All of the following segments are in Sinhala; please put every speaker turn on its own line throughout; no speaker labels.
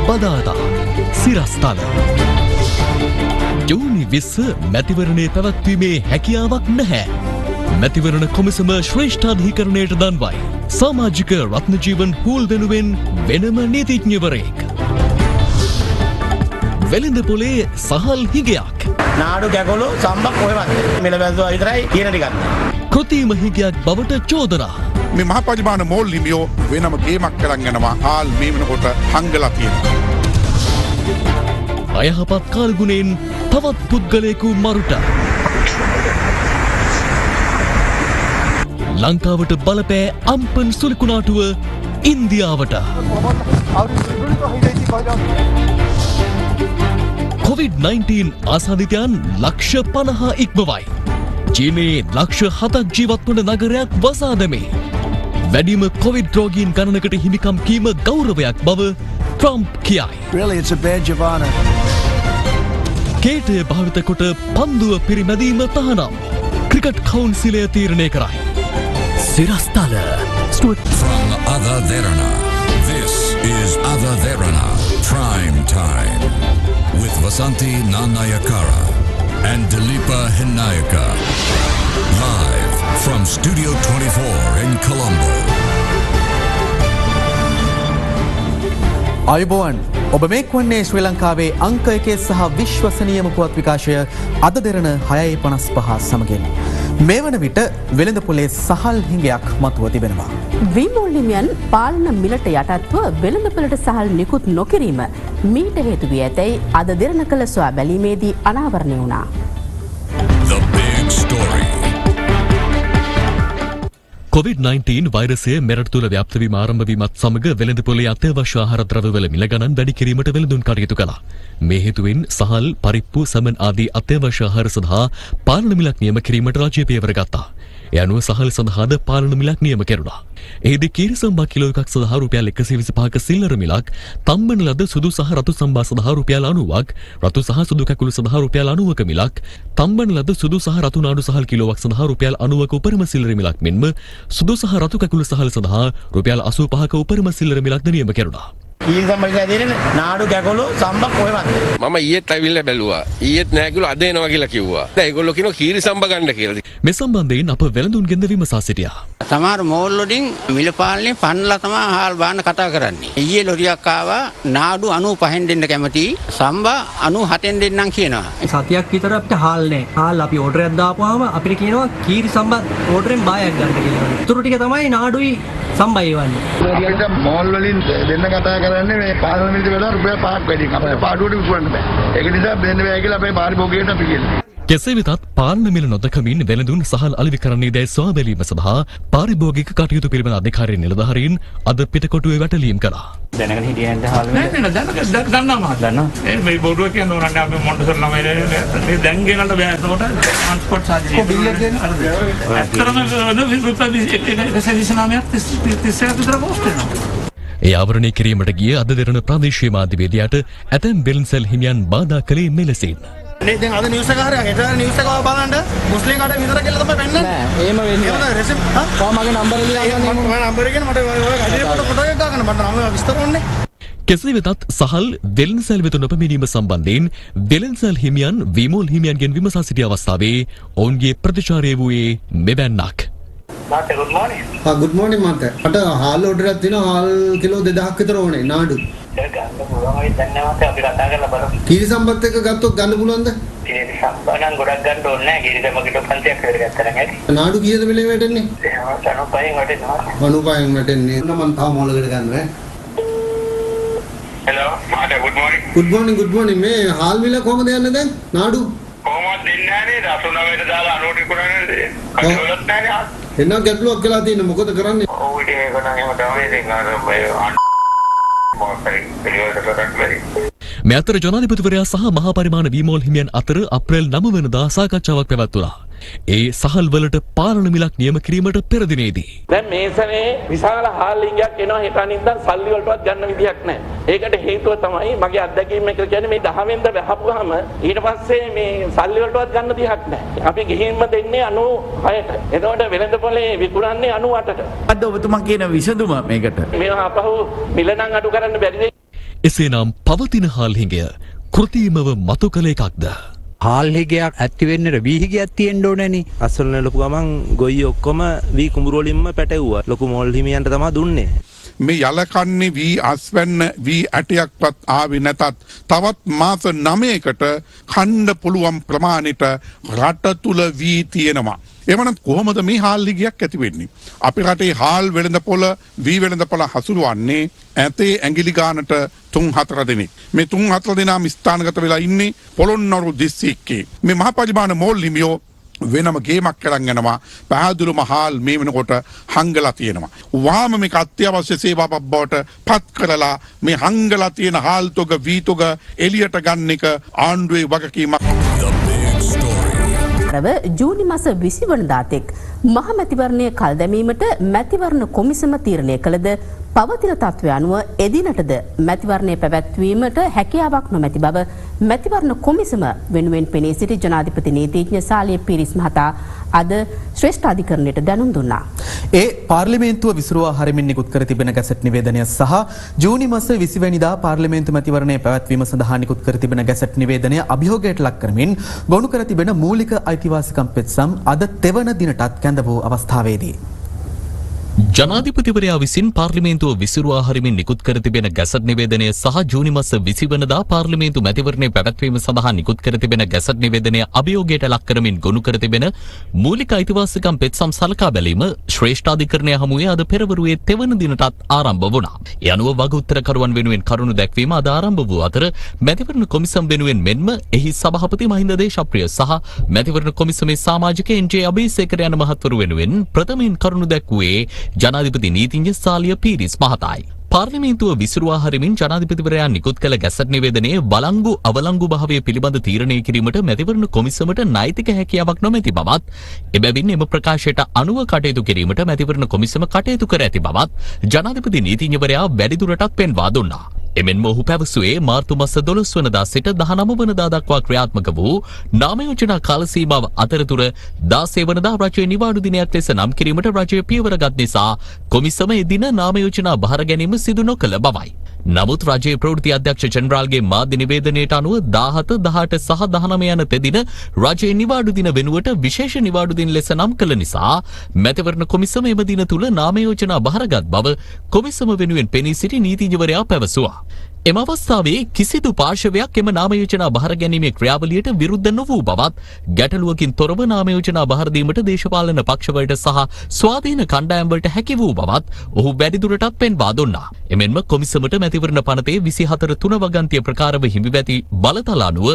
බදාදා සිරස්තල ජූනි 20 මැතිවරණයේ පැවැත්වීමේ හැකියාවක් නැහැ. මැතිවරණ කොමිසම ශ්‍රේෂ්ඨාධිකරණයට දන්වයි. සමාජික රත්නජීවන් හූල් වෙනුවෙන් වෙනම නීතිඥවරයෙක්. වෙළඳ පොලේ සහල් හිගයක්.
නාඩු කැකුළු සම්බක් කොහෙවත් මිල බැලුවා විතරයි කියන ටිකක්.
කෘතිම හිගයක් බවට චෝදනා.
මේ මහ පරිමාණ මෝල් හිමියෝ වෙනම ගේමක් කරන් යනවා. හාල් මේ වෙනකොට හංගලා තියෙනවා.
අයහපත් කාල්ගුණයෙන් තවත් පුද්ගලයෙකු මරුට. ලංකාවට බලපෑ අම්පන් සුලිකුණාටුව ඉන්දියාවට. COVID-19 ආසාදිතයන් ලක්ෂ 50 ඉක්මවයි. චීනයේ ලක්ෂ 7ක් ජීවත් වන නගරයක් වසාදමේ. වැඩිම කොවිඩ් රෝගීන් ගණනකට හිමිකම් කීම ගෞරවයක් බව ට්‍රම්ප් කියයි.
Really, it's a badge of honor.
කේටය භාවිත කොට පන්දුව පිරිමැදීම තහනම්. ක්‍රිකට් කවුන්සිලය තීරණය කරයි. සිරස්තල
From Ada Derana, this is Ada Derana Prime Time with Vasanti Nanayakara and Dilipa Hinayaka. Live from Studio 24 in Colombo.
අයුබෝවන් ඔබ මේක් වන්නේ ශ්‍රී ලංකාවේ අංක 1 සහ විශ්වසනීයම පුවත් විකාශය අද දෙරණ 6:55 සමගින් මේ වන විට වෙළඳ පොලේ සහල් හිඟයක් මතුව තිබෙනවා.
විමෝල්ලිමියන් පාලන මිලට යටත්ව වෙළඳ පොලට සහල් නිකුත් නොකිරීම මීට හේතු වී ඇතැයි අද දෙරණ කළ සොයා බැලීමේදී අනාවරණය වුණා.
The big story.
COVID-19 වෛරසය මෙරට තුළ ව්‍යාප්ත වීම ආරම්භ වීමත් සමග වෙළඳ පොලේ අත්‍යවශ්‍ය ආහාර ද්‍රව්‍යවල මිල ගණන් වැඩි කිරීමට වෙළඳුන් කටයුතු කළා. මේ හේතුවෙන් සහල්, පරිප්පු, සමන් ආදී අත්‍යවශ්‍ය ආහාර සඳහා පාලන මිලක් නියම කිරීමට රජය පියවර ගත්තා. ඒ අනුව සහල් සඳහාද පාලන මිලක් නියම කෙරුණා. එහිදී කීරි සම්බා කිලෝ එකක් සඳහා රුපියල් 125ක සිල්ලර මිලක්, තම්බන ලද සුදු සහ රතු සම්බා සඳහා රුපියල් 90ක්, රතු සහ සුදු කැකුළු සඳහා රුපියල් 90ක මිලක්, තම්බන ලද සුදු සහ රතු නාඩු සහල් කිලෝවක් සඳහා රුපියල් 90ක උපරිම සිල්ලර මිලක් මෙන්ම සුදු සහ රතු කැකුළු සහල් සඳහා රුපියල් 85ක උපරිම සිල්ලර මිලක් නියම කෙරුණා.
ඊයේ සම්බන්ධ දෙන්නේ නාඩු කැකුළු සම්බක් කොහෙවත්.
මම ඊයේත් ඇවිල්ලා බැලුවා. ඊයේත් නෑ කිව්වා අද එනවා කියලා කිව්වා. දැන් ඒගොල්ලෝ කියනවා කීරි සම්බ ගන්න කියලා.
මේ සම්බන්ධයෙන් අප වෙළඳුන්ගෙන්ද විමසා සිටියා.
සමහර මෝල් වලින් මිල පාලනේ පන්නලා තමයි හාල් බාන්න කතා කරන්නේ. ඊයේ ලොරියක් ආවා නාඩු 95න් දෙන්න කැමති, සම්බා 97න් දෙන්නම් කියනවා.
සතියක් විතර අපිට හාල් නෑ. හාල් අපි ඕඩරයක් දාපුවාම අපිට කියනවා කීරි සම්බා ඕඩරෙන් බායක් ගන්න කියලා. ඊටු ටික තමයි නාඩුයි සම්බයි වන්නේ.
අපිට මෝල් වලින් දෙන්න කතා කරන්නේ මේ පාලන මිලට වඩා රුපියල් 5ක් වැඩි. අපිට පාඩුවට විකුණන්න බෑ. ඒක නිසා දෙන්න බෑ කියලා අපේ පාරිභෝගිකයට අපි කියනවා.
කෙසේ වෙතත් පාලන මිල නොදකමින් වෙළඳුන් සහල් අලෙවි කරන්නේ දැයි සොයා බැලීම සඳහා පාරිභෝගික කටයුතු පිළිබඳ අධිකාරී නිලධාරීන් අද පිටකොටුවේ වැටලීම් කළා.
දැනගෙන හිටියේ නැද්ද හාල් මිල? නෑ දන්නවා මම. දන්නවා. මේ බෝඩුව කියන උනන්නේ අපි මොන්ටසර් ළමයි මේ දැන් ගෙනල්ලා බෑ. ඒකට ට්‍රාන්ස්පෝර්ට් සාජි. කො බිල් එක දෙන්න. ඇත්තටම රුපියල් 30 විතර කොස්ට් වෙනවා.
ඒ ආවරණය කිරීමට ගිය අද දෙරණ ප්‍රාදේශීය මාධ්‍යවේදියාට ඇතැම් වෙළඳසැල් හිමියන් බාධා කළේ මෙලෙසින්.
නේ දැන් අද නිවුස් එක හරියට හෙට නිවුස් එක බලන්න මුස්ලිම් කඩේ විතර කියලා තමයි පෙන්නන්නේ.
නෑ එහෙම වෙන්නේ නෑ.
එහෙම රෙසිප් හා මගේ නම්බර ලියලා ගන්න මම නම්බර එකේ මට ඔය කඩේ ෆොටෝ එකක් ගන්න මට නම් විස්තර ඕනේ.
කෙසේ වෙතත් සහල් වෙළඳසැල් වෙත නොපැමිණීම සම්බන්ධයෙන් වෙළඳසැල් හිමියන් විමෝල් හිමියන්ගෙන් විමසා සිටි අවස්ථාවේ ඔවුන්ගේ ප්‍රතිචාරය වූයේ මෙවැන්නක්.
good morning මාතේ. මට හාල් ඕඩර් එකක් තියෙනවා. හාල් කිලෝ 2000ක් විතර ඕනේ නාඩු.
ඒක ගන්න පුළුවන් වෙයි දැන් නැවත අපි කතා කරලා බලමු.
කීරි සම්පත් එක්ක ගත්තොත් ගන්න පුළුවන්ද?
කීරි සම්පත් නම් ගොඩක් ගන්න ඕනේ නැහැ. කීරි සම්පත් කිලෝ 500ක් විතර ගත්තා නම් ඇති.
නාඩු කීයද මිලේ වැටෙන්නේ?
එහෙනම් 95න් වැටෙනවා.
95න් වැටෙන්නේ. මම තාම මොලකට ගන්නවා.
hello මාතේ good
morning මේ හාල් මිල කොහමද යන්නේ දැන්? නාඩු
කොහොමද දෙන්නේ නැහැ නේද? 89ට දාලා 90ට කරන්නේ. කඩේවලත් නැහැ.
එන්න ගැටලුවක් කියලා තියෙන මොකද කරන්නේ?
ඔව් ඒක නම් එහෙම තමයි ඉතින් අර
මේ අතර ජනාධිපතිවරයා සහ මහා පරිමාණ වීමෝල් හිමියන් අතර අප්‍රේල් 9 වෙනිදා සාකච්ඡාවක් පැවැත්වුණා. ඒ සහල් වලට පාලන මිලක් නියම කිරීමට පෙර දිනේදී
දැන් මේ සැරේ විශාල හාල් ලිංගයක් එනවා හෙට අනිද්දා සල්ලි වලටවත් ගන්න විදියක් නැහැ. ඒකට හේතුව තමයි මගේ අත්දැකීම එක කියන්නේ මේ 10 වෙනිදා වහපුවාම ඊට පස්සේ මේ සල්ලි වලටවත් ගන්න දිහක් නැහැ. අපි ගිහින්ම දෙන්නේ 96ට. එතකොට වෙළඳ පොලේ විකුණන්නේ 98ට.
අද ඔබතුමා කියන විසඳුම මේකට.
මේවා අපහු මිල නම් අඩු කරන්න බැරිද?
එසේනම් පවතින හාල් හිඟය කෘතිමව මතු කළ එකක්ද?
හාල් හිගයක් ඇති වෙන්නට වී හිගයක් තියෙන්න ඕනේනේ. අසලන ලොකු ගමන් ගොයි ඔක්කොම වී කුඹුරු වලින්ම පැටවුවා. ලොකු මොල් හිමියන්ට තමයි දුන්නේ.
මේ යලකන්නේ වී අස්වැන්න වී ඇටයක්වත් ආවේ නැතත් තවත් මාස 9කට කන්න පුළුවන් ප්‍රමාණයට රට තුල වී තියෙනවා. එවනත් කොහොමද මේ හාල් ලිගයක් ඇති වෙන්නේ? අපේ රටේ හාල් වෙළඳපොළ වී වෙළඳපොළ හසුරුවන්නේ ඇතේ ඇඟිලි ගානට 3-4 දෙනෙක්. මේ 3-4 දෙනාම ස්ථානගත වෙලා ඉන්නේ පොළොන්නරු දිස්ත්‍රික්කේ. මේ මහ පරිමාණ මෝල් හිමියෝ වෙනම ගේමක් කරන් යනවා. පැහැදිලිවම හාල් මේ වෙනකොට හංගලා තියෙනවා. වහාම මේක අත්‍යවශ්‍ය සේවාවක් බවට පත් කරලා මේ හංගලා තියෙන හාල් තොග වී තොග එළියට ගන්න එක ආණ්ඩුවේ වගකීමක්.
ජූනි මාස 20 වනදාතෙක් මහ මැතිවරණය කල් දැමීමට මැතිවරණ කොමිසම තීරණය කළද පවතින තත්ත්වය අනුව එදිනටද මැතිවරණය පැවැත්වීමට හැකියාවක් නොමැති බව මැතිවරණ කොමිසම වෙනුවෙන් පෙනී සිටි ජනාධිපති නීතිඥ සාලිය පීරිස් මහතා අද ශ්‍රේෂ්ඨ අධිකරණයට දැනුම් දුන්නා.
ඒ පාර්ලිමේන්තුව විසිරුවා හරිමින් නිකුත් කර තිබෙන ගැසට් නිවේදනය සහ ජූනි මාස 20 වෙනිදා පාර්ලිමේන්තු මැතිවරණය පැවැත්වීම සඳහා නිකුත් කර තිබෙන ගැසට් නිවේදනය අභියෝගයට ලක් කරමින් ගොනු කර තිබෙන මූලික අයිතිවාසිකම් පෙත්සම් අද තෙවන දිනටත් කැඳ වූ අවස්ථාවේදී
ජනාධිපතිවරයා විසින් පාර්ලිමේන්තුව විසිරුවා හරිමින් නිකුත් කර තිබෙන ගැසට් නිවේදනය සහ ජූනි මාස 20 වෙනිදා පාර්ලිමේන්තු මැතිවරණය පැවැත්වීම සඳහා නිකුත් කර තිබෙන ගැසට් නිවේදනය අභියෝගයට ලක් කරමින් ගොනු කර තිබෙන මූලික අයිතිවාසිකම් පෙත්සම් සලකා බැලීම ශ්‍රේෂ්ඨ අධිකරණය හමුවේ අද පෙරවරුවේ තෙවන දිනටත් ආරම්භ වුණා. ඒ අනුව වග උත්තරකරුවන් වෙනුවෙන් කරුණු දැක්වීම අද ආරම්භ වූ අතර මැතිවරණ කොමිසම් වෙනුවෙන් මෙන්ම එහි සභාපති මහින්ද දේශප්‍රිය සහ මැතිවරණ කොමිසමේ සමාජික එන්.ජේ. අබේසේකර යන මහත්වරු වෙනුවෙන් ප්‍රථමයෙන් කරුණු දැක්වුවේ ජනාධිපති නීතිඥ සාලිය පීරිස් මහතායි. පාර්ලිමේන්තුව විසිරුවා හරිමින් ජනාධිපතිවරයා නිකුත් කළ ගැසට් නිවේදනයේ බලංගු අවලංගු භාවය පිළිබඳ තීරණය කිරීමට මැතිවරණ කොමිසමට නෛතික හැකියාවක් නොමැති බවත් එබැවින් එම ප්‍රකාශයට අනුව කටයුතු කිරීමට මැතිවරණ කොමිසම කටයුතු කර ඇති බවත් ජනාධිපති නීතිඥවරයා වැඩිදුරටත් පෙන්වා දුන්නා. එමෙන්ම ඔහු පැවසුවේ මාර්තු මාස 12 වනදා සිට 19 වනදා දක්වා ක්‍රියාත්මක වූ නාම යෝජනා කාල සීමාව අතරතුර 16 වනදා රජයේ නිවාඩු දිනයක් ලෙස නම් කිරීමට රජය පියවරගත් නිසා කොමිසම එදින නාම යෝජනා බහර ගැනීම සිදු නොකළ බවයි. නමුත් රජයේ ප්‍රවෘත්ති අධ්‍යක්ෂ ජෙනරාල්ගේ මාධ්‍ය නිවේදනයට අනුව 17, 18 සහ 19 යන තෙදින රජයේ නිවාඩු දින වෙනුවට විශේෂ නිවාඩු දින ලෙස නම් කළ නිසා මැතිවරණ කොමිසම එම දින තුල නාම යෝජනා බහරගත් බව කොමිසම වෙනුවෙන් පෙනී සිටි නීතිඥවරයා පැවසුවා. එම අවස්ථාවේ කිසිදු පාර්ශවයක් එම නාම යෝජනා බහර ගැනීමේ ක්‍රියාවලියට විරුද්ධ නොවූ බවත් ගැටලුවකින් තොරව නාම යෝජනා බහර දීමට දේශපාලන පක්ෂවලට සහ ස්වාධීන කණ්ඩායම් වලට හැකි වූ බවත් ඔහු වැඩිදුරටත් පෙන්වා දුන්නා. එමෙන්ම කොමිසමට මැතිවරණ පනතේ 24 වගන්තිය ප්‍රකාරව හිමිව ඇති බලතල අනුව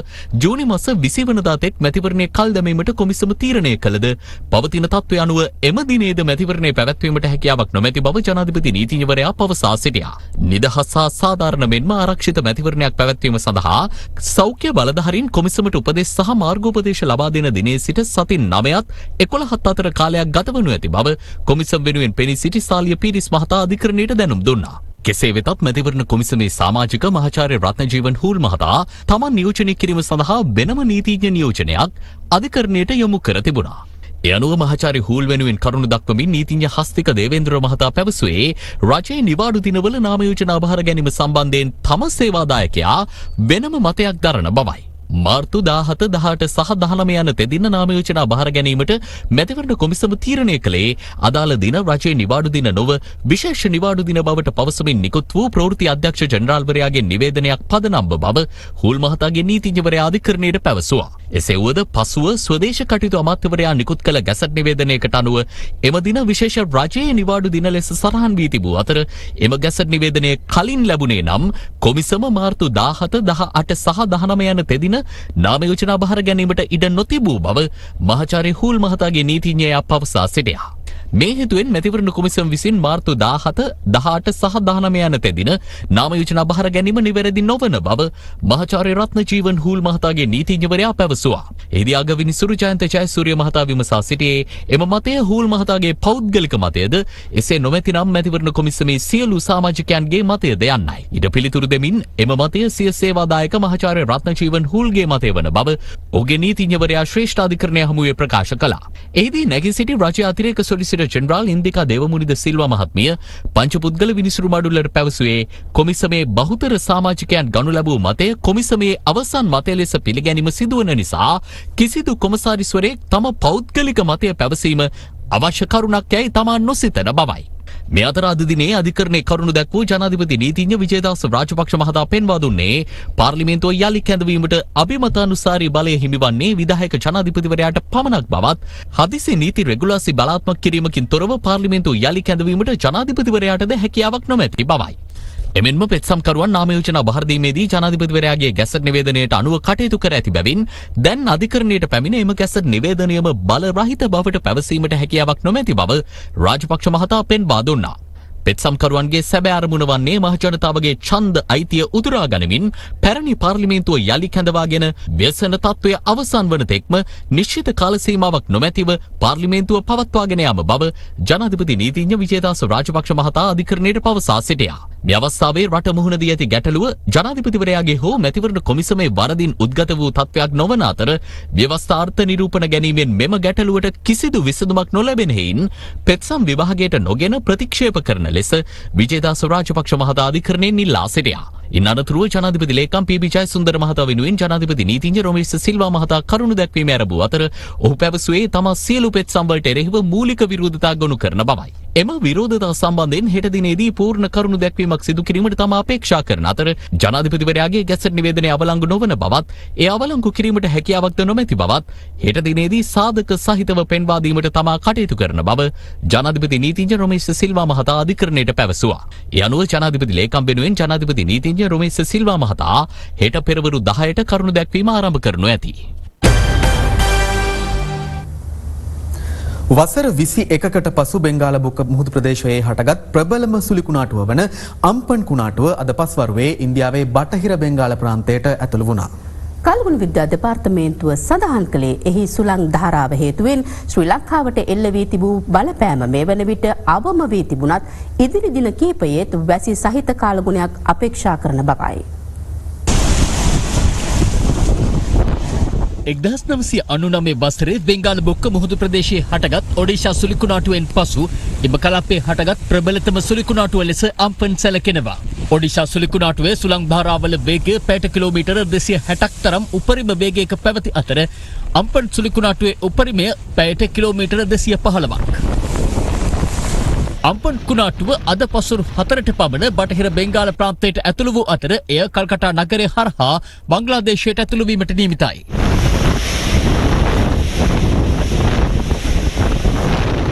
ජූනි මාස 20 වෙනිදා තෙක් මැතිවරණය කල් දැමීමට කොමිසම තීරණය කළද පවතින තත්ත්වය අනුව එම දිනේද මැතිවරණය පැවැත්වීමට හැකියාවක් නොමැති බව ජනාධිපති නීතිඥවරයා පවසා සිටියා. නිදහස් සහ සාධාරණ මෙන්ම ආරක්ෂිත මැතිවරණයක් පැවැත්වීම සඳහා සෞඛ්‍ය බලධාරීන් කොමිසමට උපදෙස් සහ මාර්ගෝපදේශ ලබා දෙන දිනේ සිට සති 9ත් 11ත් අතර කාලයක් ගතවනු ඇති බව කොමිසම වෙනුවෙන් පෙනී සිටි සාලිය පීරිස් මහතා අධිකරණයට දැනුම් දුන්නා. කෙසේ වෙතත් මැතිවරණ කොමිසමේ සමාජික මහාචාර්ය රත්නජීවන් හූල් මහතා තමන් නියෝජනය කිරීම සඳහා වෙනම නීතිඥ නියෝජනයක් අධිකරණයට යොමු කර තිබුණා. ඒ අනුව මහාචාර්ය හූල් වෙනුවෙන් කරුණු දක්වමින් නීතිඥ හස්තික දේවේන්ද්‍ර මහතා පැවසුවේ රජයේ නිවාඩු දිනවල නාම යෝජනා බහර ගැනීම සම්බන්ධයෙන් තම සේවාදායකයා වෙනම මතයක් දරන බවයි. මාර්තු 17, 18 සහ 19 යන තෙදින නාම යෝජනා බහර ගැනීමට මැතිවරණ කොමිසම තීරණය කළේ අදාළ දින රජයේ නිවාඩු දින නොව විශේෂ නිවාඩු දින බවට පවසමින් නිකුත් වූ ප්‍රවෘත්ති අධ්‍යක්ෂ ජෙනරාල්වරයාගේ නිවේදනයක් පදනම් බව හූල් මහතාගේ නීතිඥවරයා අධිකරණයට පැවසුවා. එසේ වුවද පසුව ස්වදේශ කටයුතු අමාත්‍යවරයා නිකුත් කළ ගැසට් නිවේදනයකට අනුව එම දින විශේෂ රජයේ නිවාඩු දින ලෙස සටහන් වී තිබූ අතර එම ගැසට් නිවේදනය කලින් ලැබුණේ නම් කොමිසම මාර්තු 17, 18 සහ 19 යන තෙදින නාම යෝජනා බහර ගැනීමට ඉඩ නොතිබූ බව මහාචාර්ය හූල් මහතාගේ නීතිඥයා පවසා සිටියා. මේ හේතුවෙන් මැතිවරණ කොමිසම විසින් මාර්තු 17, 18 සහ 19 යන තෙදින නාම යෝජනා බහර ගැනීම නිවැරදි නොවන බව මහාචාර්ය රත්නජීවන් හූල් මහතාගේ නීතිඥවරයා පැවසුවා. එහිදී අගවිනි සුරුජයන්ත ජයසූරිය මහතා විමසා සිටියේ එම මතය හූල් මහතාගේ පෞද්ගලික මතයද එසේ නොමැතිනම් මැතිවරණ කොමිසමේ සියලු සමාජිකයන්ගේ මතයද යන්නයි. ඊට පිළිතුරු දෙමින් එම මතය සිය සේවාදායක මහාචාර්ය රත්නජීවන් හූල්ගේ මතය වන බව ඔහුගේ නීතිඥවරයා ශ්‍රේෂ්ඨ අධිකරණය හමුවේ ප්‍රකාශ කළා. එහිදී නැගී සිටි රජයේ අතිරේක solicitor
brigadier general Indika Dewamunida Silva මහත්මිය පංචපුද්ගල විනිසුරු මඩුල්ලට පැවසුවේ කොමිසමේ බහුතර සමාජිකයන් ගනු ලැබූ මතය කොමිසමේ අවසන් මතය ලෙස පිළිගැනීම සිදුවන නිසා කිසිදු කොමසාරිස්වරයෙක් තම පෞද්ගලික මතය පැවසීම අවශ්‍ය කරුණක් යයි තමා නොසිතන බවයි. මේ අතර අද දිනේ අධිකරණයේ කරුණු දැක්වූ ජනාධිපති නීතිඥ විජේදාස රාජපක්ෂ මහතා පෙන්වා දුන්නේ පාර්ලිමේන්තුව යලි කැඳවීමට අභිමතානුසාරී බලය හිමිවන්නේ විධායක ජනාධිපතිවරයාට පමණක් බවත් හදිසි නීති රෙගුලාසි බලාත්මක කිරීමකින් තොරව පාර්ලිමේන්තුව යලි කැඳවීමට ජනාධිපතිවරයාටද හැකියාවක් නොමැති බවයි. එමෙන්ම පෙත්සම්කරුවන් නාම යෝජනා බහර දීමේදී ජනාධිපතිවරයාගේ ගැසට් නිවේදනයට අනුව කටයුතු කර ඇති බැවින් දැන් අධිකරණයට පැමිණ එම ගැසට් නිවේදනයම බල රහිත බවට පැවසීමට හැකියාවක් නොමැති බව රාජපක්ෂ මහතා පෙන්වා දුන්නා. පෙත්සම්කරුවන්ගේ සැබෑ අරමුණ වන්නේ මහජනතාවගේ ඡන්ද අයිතිය උදුරා ගනිමින් පැරණි පාර්ලිමේන්තුව යලි කැඳවාගෙන ව්‍යසන තත්ත්වය අවසන් වන තෙක්ම නිශ්චිත කාල සීමාවක් නොමැතිව පාර්ලිමේන්තුව පවත්වාගෙන යාම බව ජනාධිපති නීතිඥ විජේදාස රාජපක්ෂ මහතා අධිකරණයට පවසා සිටියා. මේ අවස්ථාවේ රට මුහුණ දී ඇති ගැටලුව ජනාධිපතිවරයාගේ හෝ මැතිවරණ කොමිසමේ වරදින් උද්ගත වූ තත්ත්වයක් නොවන අතර ව්‍යවස්ථාර්ථ නිරූපණ ගැනීමෙන් මෙම ගැටලුවට කිසිදු විසඳුමක් නොලැබෙන හේයින් පෙත්සම් විභාගයට නොගෙන ප්‍රතික්ෂේප කරන ලෙස විජේදාස රාජපක්ෂ මහතා අධිකරණයෙන් ඉල්ලා සිටියා. ඉන් අනතුරුව ජනාධිපති ලේකම් පී.බී. ජයසුන්දර මහතා වෙනුවෙන් ජනාධිපති නීතිඥ රොමේෂ් සිල්වා මහතා කරුණු දැක්වීම ආරම්භ අතර ඔහු පැවසුවේ තමා සියලු පෙත්සම් වලට එරෙහිව මූලික විරෝධතා ගොනු කරන බවයි. එම විරෝධතා සම්බන්ධයෙන් හෙට දිනේදී පූර්ණ කරුණු දැක්වීමක් සිදු කිරීමට තමා අපේක්ෂා කරන අතර ජනාධිපතිවරයාගේ ගැසට් නිවේදනයේ අවලංගු නොවන බවත් ඒ අවලංගු කිරීමට හැකියාවක්ද නොමැති බවත් හෙට දිනේදී සාධක සහිතව පෙන්වා දීමට තමා කටයුතු කරන බව ජනාධිපති නීතිඥ රොමේෂ් සිල්වා මහතා අධිකරණයට පැවසුවා. ඒ අනුව ජනාධිපති ලේකම් වෙනුවෙන් ජනාධිපති නීතිඥ රොමේෂ් සිල්වා මහතා හෙට පෙරවරු 10ට කරුණු දැක්වීම ආරම්භ කරනු ඇති.
වසර 21කට පසු බෙන්ගාල මුහුදු ප්‍රදේශයේ හටගත් ප්‍රබලම සුළි කුණාටුව වන අම්පන් කුණාටුව අද පස්වරුවේ ඉන්දියාවේ බටහිර බෙන්ගාල ප්‍රාන්තයට ඇතුළු වුණා.
කල්ගුණ විද්‍යා දෙපාර්තමේන්තුව සඳහන් කළේ එහි සුළං ධාරාව හේතුවෙන් ශ්‍රී ලංකාවට එල්ල වී තිබූ බලපෑම මේ වන විට අවම වී තිබුණත් ඉදිරි දින කිහිපයේත් වැසි සහිත කාලගුණයක් අපේක්ෂා කරන බවයි.
1999 වසරේ බෙන්ගාල බොක්ක මුහුදු ප්‍රදේශයේ හටගත් ඔඩිෂා සුළි කුණාටුවෙන් පසු එම කලාපයේ හටගත් ප්‍රබලතම සුළි කුණාටුව ලෙස අම්පන් සැලකෙනවා. ඔඩිෂා සුළි කුණාටුවේ සුළං ධාරාවල වේගය පැයට කිලෝමීටර 260ක් තරම් උපරිම වේගයක පැවති අතර අම්පන් සුළි කුණාටුවේ උපරිමය පැයට කිලෝමීටර 215ක්. අම්පන් කුණාටුව අද පසුරු 4ට පමණ බටහිර බෙන්ගාල ප්‍රාන්තයට ඇතුළු වූ අතර එය කල්කටා නගරය හරහා බංග්ලාදේශයට ඇතුළු වීමට නියමිතයි.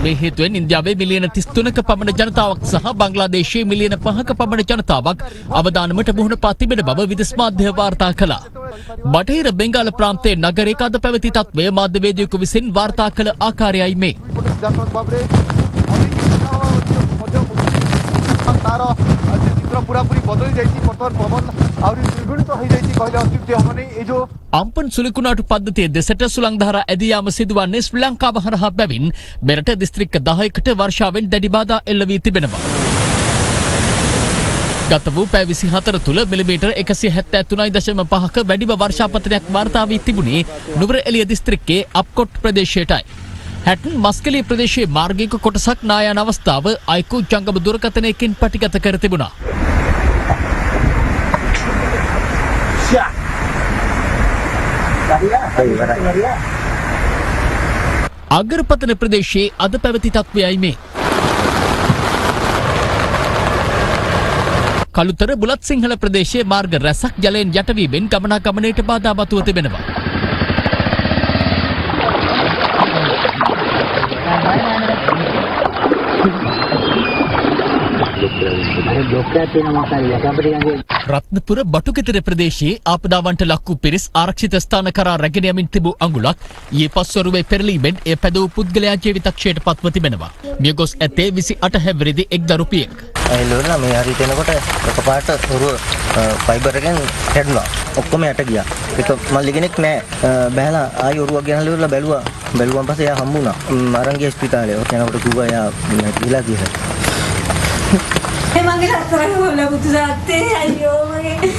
මේ හේතුවෙන් ඉන්දියාවේ මිලියන 33ක පමණ ජනතාවක් සහ බංග්ලාදේශයේ මිලියන 5ක පමණ ජනතාවක් අවදානමට මුහුණ පා තිබෙන බව විදේශ මාධ්‍ය වාර්තා කළා. බටහිර බෙන්ගාල ප්‍රාන්තයේ නගරයක අද පැවති තත්ත්වය මාධ්‍යවේදියෙකු විසින් වාර්තා කළ ආකාරයයි මේ. අම්පන් සුළි කුණාටු පද්ධතිය දෙසට සුළං ධාරා ඇදී යාම සිදුවන්නේ ශ්‍රී ලංකාව හරහා බැවින් මෙරට දිස්ත්‍රික්ක 10කට වර්ෂාවෙන් දැඩි බාධා එල්ල වී තිබෙනවා. ගත වූ පැය 24 තුළ මිලිමීටර් 173.5ක වැඩිම වර්ෂාපතනයක් වාර්තා වී තිබුණේ නුවරඑළිය දිස්ත්‍රික්කයේ අප්කොට් ප්‍රදේශයටයි. හැටන් මස්කලිය ප්‍රදේශයේ මාර්ගික කොටසක් නායන අවස්ථාව අයිකු ජංගම දුරකථනයකින් පටිගත කර තිබුණා. අගරපතන ප්‍රදේශයේ අද පැවති තත්ත්වයයි මේ. කළුතර බුලත් සිංහල ප්‍රදේශයේ මාර්ග රැසක් ජලයෙන් යටවීමෙන් ගමනාගමනයට බාධා මතුව තිබෙනවා. රත්නපුර බටුකෙතර ප්‍රදේශයේ ආපදාවන්ට ලක් වූ පිරිස් ආරක්ෂිත ස්ථාන කරා රැගෙන යමින් තිබූ අඟුලක් ඊයේ පස්වරුවේ පෙරළීමෙන් එය පැදවූ පුද්ගලයා ජීවිතක්ෂයට පත්ව තිබෙනවා. මිය ගොස් ඇතේ 28 හැවිරිදි එක් දරුපියෙක්.
එළවලා මේ හරියට එනකොට එකපාරට උරුව ෆයිබර් එකෙන් හැදුනා. ඔක්කොම යට ගියා. ඒක මල්ලි කෙනෙක් නෑ. බහැලා ආයි උරුවක් ගෙනල්ලා ඉවරලා බැලුවා. බැලුවාන් පස්සේ එයා හම්බුණා. අරන් ගියා ස්පිතාලේ. ඔක යනකොට කිව්වා එයා ගිලා කියලා.
මගේ රත්තරන් වල පුතු සාත්තේ අයියෝ මගේ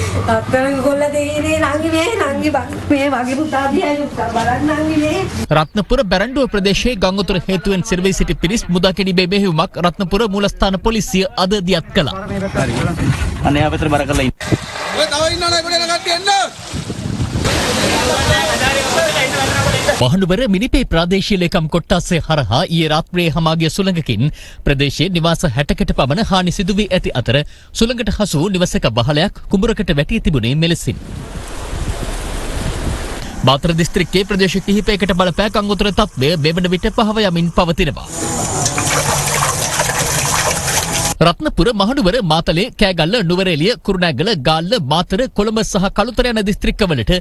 රත්නපුර බැරණ්ඩුව ප්‍රදේශයේ ගංගොතුර හේතුවෙන් සිරවී සිටි පිරිස් මුදා කෙනීමේ මෙහෙයුමක් රත්නපුර මූලස්ථාන පොලිසිය අද දියත් කළා.
අනේ අපතර බර කරලා ඉන්න.
ඔය තව ඉන්නවනේ පොඩි කට්ටිය එන්න.
මහනුවර මිනිපේ ප්‍රාදේශීය ලේකම් කොට්ටාසේ හරහා ඊයේ රාත්‍රියේ හමාගිය සුළඟකින් ප්‍රදේශයේ නිවාස 60කට පමණ හානි සිදු වී ඇති අතර සුළඟට හසු නිවසක බහලයක් කුඹරකට වැටී තිබුණේ මෙලෙසින්. මාතර දිස්ත්‍රික්කයේ ප්‍රදේශ කිහිපයකට බලපෑ ගංගොතුර තත්ත්වය මෙවන විට පහව යමින් පවතිනවා. රත්නපුර මහනුවර මාතලේ කෑගල්ල නුවරඑළිය කුරුණෑගල ගාල්ල මාතර කොළඹ සහ කළුතර යන දිස්ත්‍රික්කවලට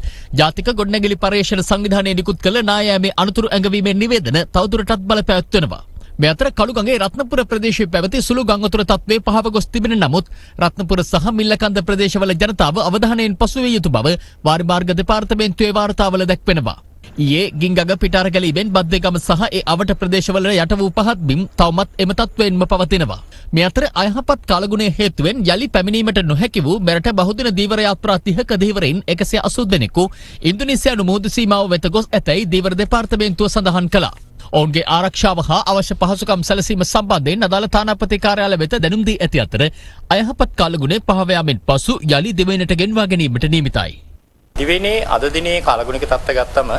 ජාතික ගොඩනැගිලි පර්යේෂණ සංවිධානය නිකුත් කළ නායෑමේ අනතුරු ඇඟවීමේ නිවේදන තවදුරටත් බලපෑත්වනවා. මේ අතර කළුගඟේ රත්නපුර ප්‍රදේශයේ පැවති සුළු ගංගොතුර තත්ත්වයේ පහව ගොස් තිබෙන නමුත් රත්නපුර සහ මිල්ලකන්ද ප්‍රදේශවල ජනතාව අවධානයෙන් පසුවිය යුතු බව වාරිමාර්ග දෙපාර්තමේන්තුවේ වාර්තාවල දැක්වෙනවා. ඊයේ ගිංගග පිටාරගලීමෙන් බද්දේගම සහ ඒ අවට ප්‍රදේශවල යට වූ පහත් බිම් තවමත් එම තත්ත්වයෙන්ම පවතිනවා. මේ අතර අයහපත් කාලගුණයේ හේතුවෙන් යලි පැමිණීමට නොහැකි වූ මෙරට බහුදින ධීවර යාත්‍රා 30ක ධීවරයින් 180 දෙනෙකු ඉන්දුනීසියානු මුහුදු සීමාව වෙත ගොස් ඇතැයි ධීවර දෙපාර්තමේන්තුව සඳහන් කළා. ඔවුන්ගේ ආරක්ෂාව හා අවශ්‍ය පහසුකම් සැලසීම සම්බන්ධයෙන් අදාළ තානාපති කාර්යාලය වෙත දැනුම් දී ඇති අතර අයහපත් කාලගුණය පහව යාමෙන් පසු යලි දිවයිනට ගෙන්වා ගැනීමට නියමිතයි.
දිවෙනේ අද දිනේ කාලගුණික තත්ත්ව ගත්තම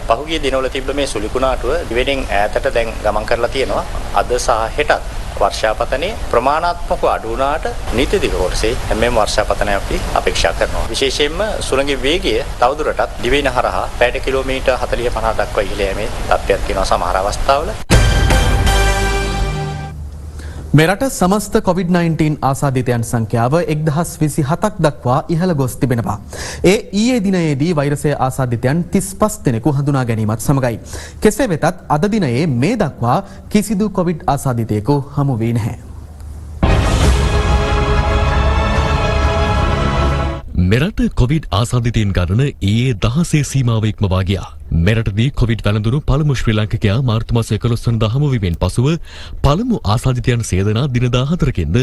පහුගිය දිනවල තිබ්බ මේ සුලිකුණාටුව දිවෙනෙන් ඈතට දැන් ගමන් කරලා තියෙනවා. අද සහ හෙටත් වර්ෂාපතනයේ ප්‍රමාණාත්මකව අඩු වුණාට නීති දිග කොටසේ හැමෙම වර්ෂාපතනයක් අපි අපේක්ෂා කරනවා. විශේෂයෙන්ම සුළඟේ වේගය තවදුරටත් දිවෙන හරහා පැයට කිලෝමීටර් 40-50 දක්වා ඉහළ යෑමේ තත්ත්වයක් තියෙනවා සමහර අවස්ථාවල.
මෙරට සමස්ත COVID-19 ආසාදිතයන් සංඛ්‍යාව 1027ක් දක්වා ඉහළ ගොස් තිබෙනවා. ඒ ඊයේ දිනයේදී වෛරසය ආසාදිතයන් 35 දෙනෙකු හඳුනා ගැනීමත් සමගයි. කෙසේ වෙතත් අද දිනයේ මේ දක්වා කිසිදු COVID ආසාදිතයෙකු හමු වී නැහැ.
මෙරට කොවිඩ් ආසාදිතයන් ගණන ඊයේ 16 සීමාව ඉක්මවා ගියා. මෙරටදී කොවිඩ් වැළඳුණු පළමු ශ්‍රී ලාංකිකයා මාර්තු මාස 11 වෙනිදා හමු වීමෙන් පසුව පළමු ආසාදිතයන් සේදනා දින 14කින්ද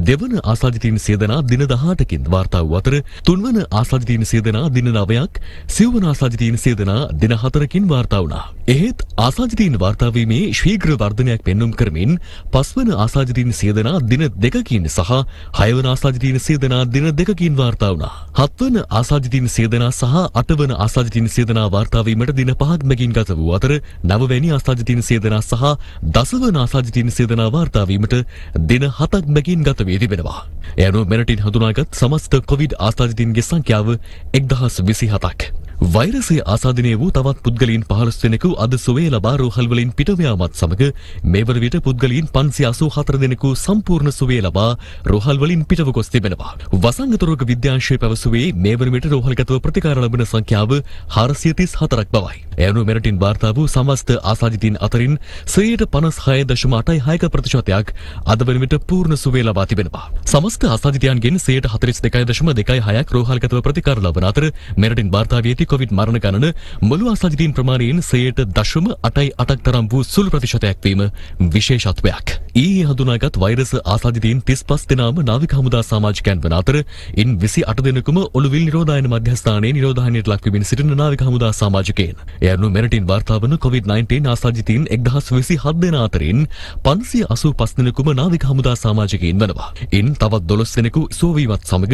දෙවන ආසාදිතයන් සේදනා දින 18කින්ද වාර්තා වූ අතර තුන්වන ආසාදිතයන් සේදනා දින 9ක් සිව්වන ආසාදිතයන් සේදනා දින 4කින් වාර්තා වුණා. එහෙත් ආසාදිතයන් වාර්තා වීමේ ශීඝ්‍ර වර්ධනයක් පෙන්눔 කරමින් පස්වන ආසාදිතයන් සේදනා දින 2කින් සහ හයවන ආසාදිතයන් සේදනා දින 2කින් වාර්තා වුණා. හත්වන ආසාදිතයන් සේදනා සහ අටවන ආසාදිතයන් සේදනා වාර්තා වීමට දින 5ක් මැගින් ගත වූ අතර නවවැනි ආසාදිතයන් සේදනා සහ දසවන ආසාදිතයන් සේදනා වාර්තා වීමට දින 7ක් මැගින් ගත වී තිබෙනවා. ඒ අනුව මෙරටින් හඳුනාගත් සමස්ත කොවිඩ් ආසාදිතයන්ගේ සංඛ්‍යාව 1027ක්. වෛරසය ආසාදනය වූ තවත් පුද්ගලයන් 15 දෙනෙකු අද සුවය ලබා රෝහල් වලින් පිටව යාමත් සමග මේ වන විට පුද්ගලයන් 584 දෙනෙකු සම්පූර්ණ සුවය ලබා රෝහල් වලින් පිටව ගොස් තිබෙනවා. වසංගත රෝග විද්‍යාංශය පැවසුවේ මේ වන විට රෝහල්ගතව ප්‍රතිකාර ලබන සංඛ්‍යාව 434ක් බවයි. ඒ අනුව මෙරටින් වාර්තා වූ සමස්ත ආසාදිතයින් අතරින් 56.86% අද වන විට පූර්ණ සුවය ලබා තිබෙනවා. සමස්ත ආසාදිතයන්ගෙන් 42.26%ක් රෝහල්ගතව ප්‍රතිකාර ලබන අතර මෙරටින් වාර්තා වී කොවිඩ් මරණ ගණන මුළු ආසාදිතයින් ප්‍රමාණයෙන් 0.88ක් තරම් වූ සුළු ප්‍රතිශතයක් වීම විශේෂත්වයක්. ඊයේ හඳුනාගත් වෛරස ආසාදිතයින් 35 දෙනාම නාවික හමුදා සමාජිකයන් වන අතර ඉන් 28 දෙනෙකුම ඔළුවිල් නිරෝධායන මධ්‍යස්ථානයේ නිරෝධායනයට ලක්වමින් සිටින නාවික හමුදා සමාජිකයන්. ඒ අනුව මෙරටින් වාර්තා වන COVID-19 ආසාදිතයින් 1027 දෙනා අතරින් 585 දෙනෙකුම නාවික හමුදා සමාජිකයන් වනවා. ඉන් තවත් 12 දෙනෙකු සුව වීමත් සමග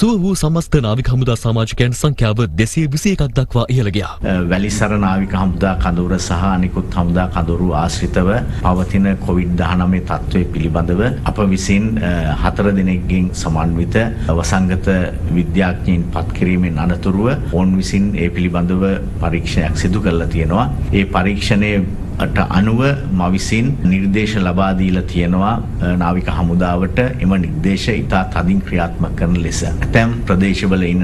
සුව වූ සමස්ත නාවික හමුදා සමාජිකයන් සංඛ්‍යාව 221ක් දක්වා ඉහළ ගියා.
වැලිසර නාවික හමුදා කඳවුර සහ අනිකුත් හමුදා කඳවුරු ආශ්‍රිතව පවතින COVID-19 තත්ත්වය පිළිබඳව අප විසින් 4 දිනකින් සමන්විත වසංගත විද්‍යාඥයින් පත් කිරීමෙන් අනතුරුව ඔවුන් විසින් ඒ පිළිබඳව පරීක්ෂණයක් සිදු කරලා තියෙනවා. ඒ පරීක්ෂණයේ අට අනුව මවිසින් නිර්දේශ ලබා දීලා තියෙනවා නාවික හමුදාවට එම නිර්දේශ ඉතා තදින් ක්‍රියාත්මක කරන ලෙස. ඇතැම් ප්‍රදේශවල ඉන්න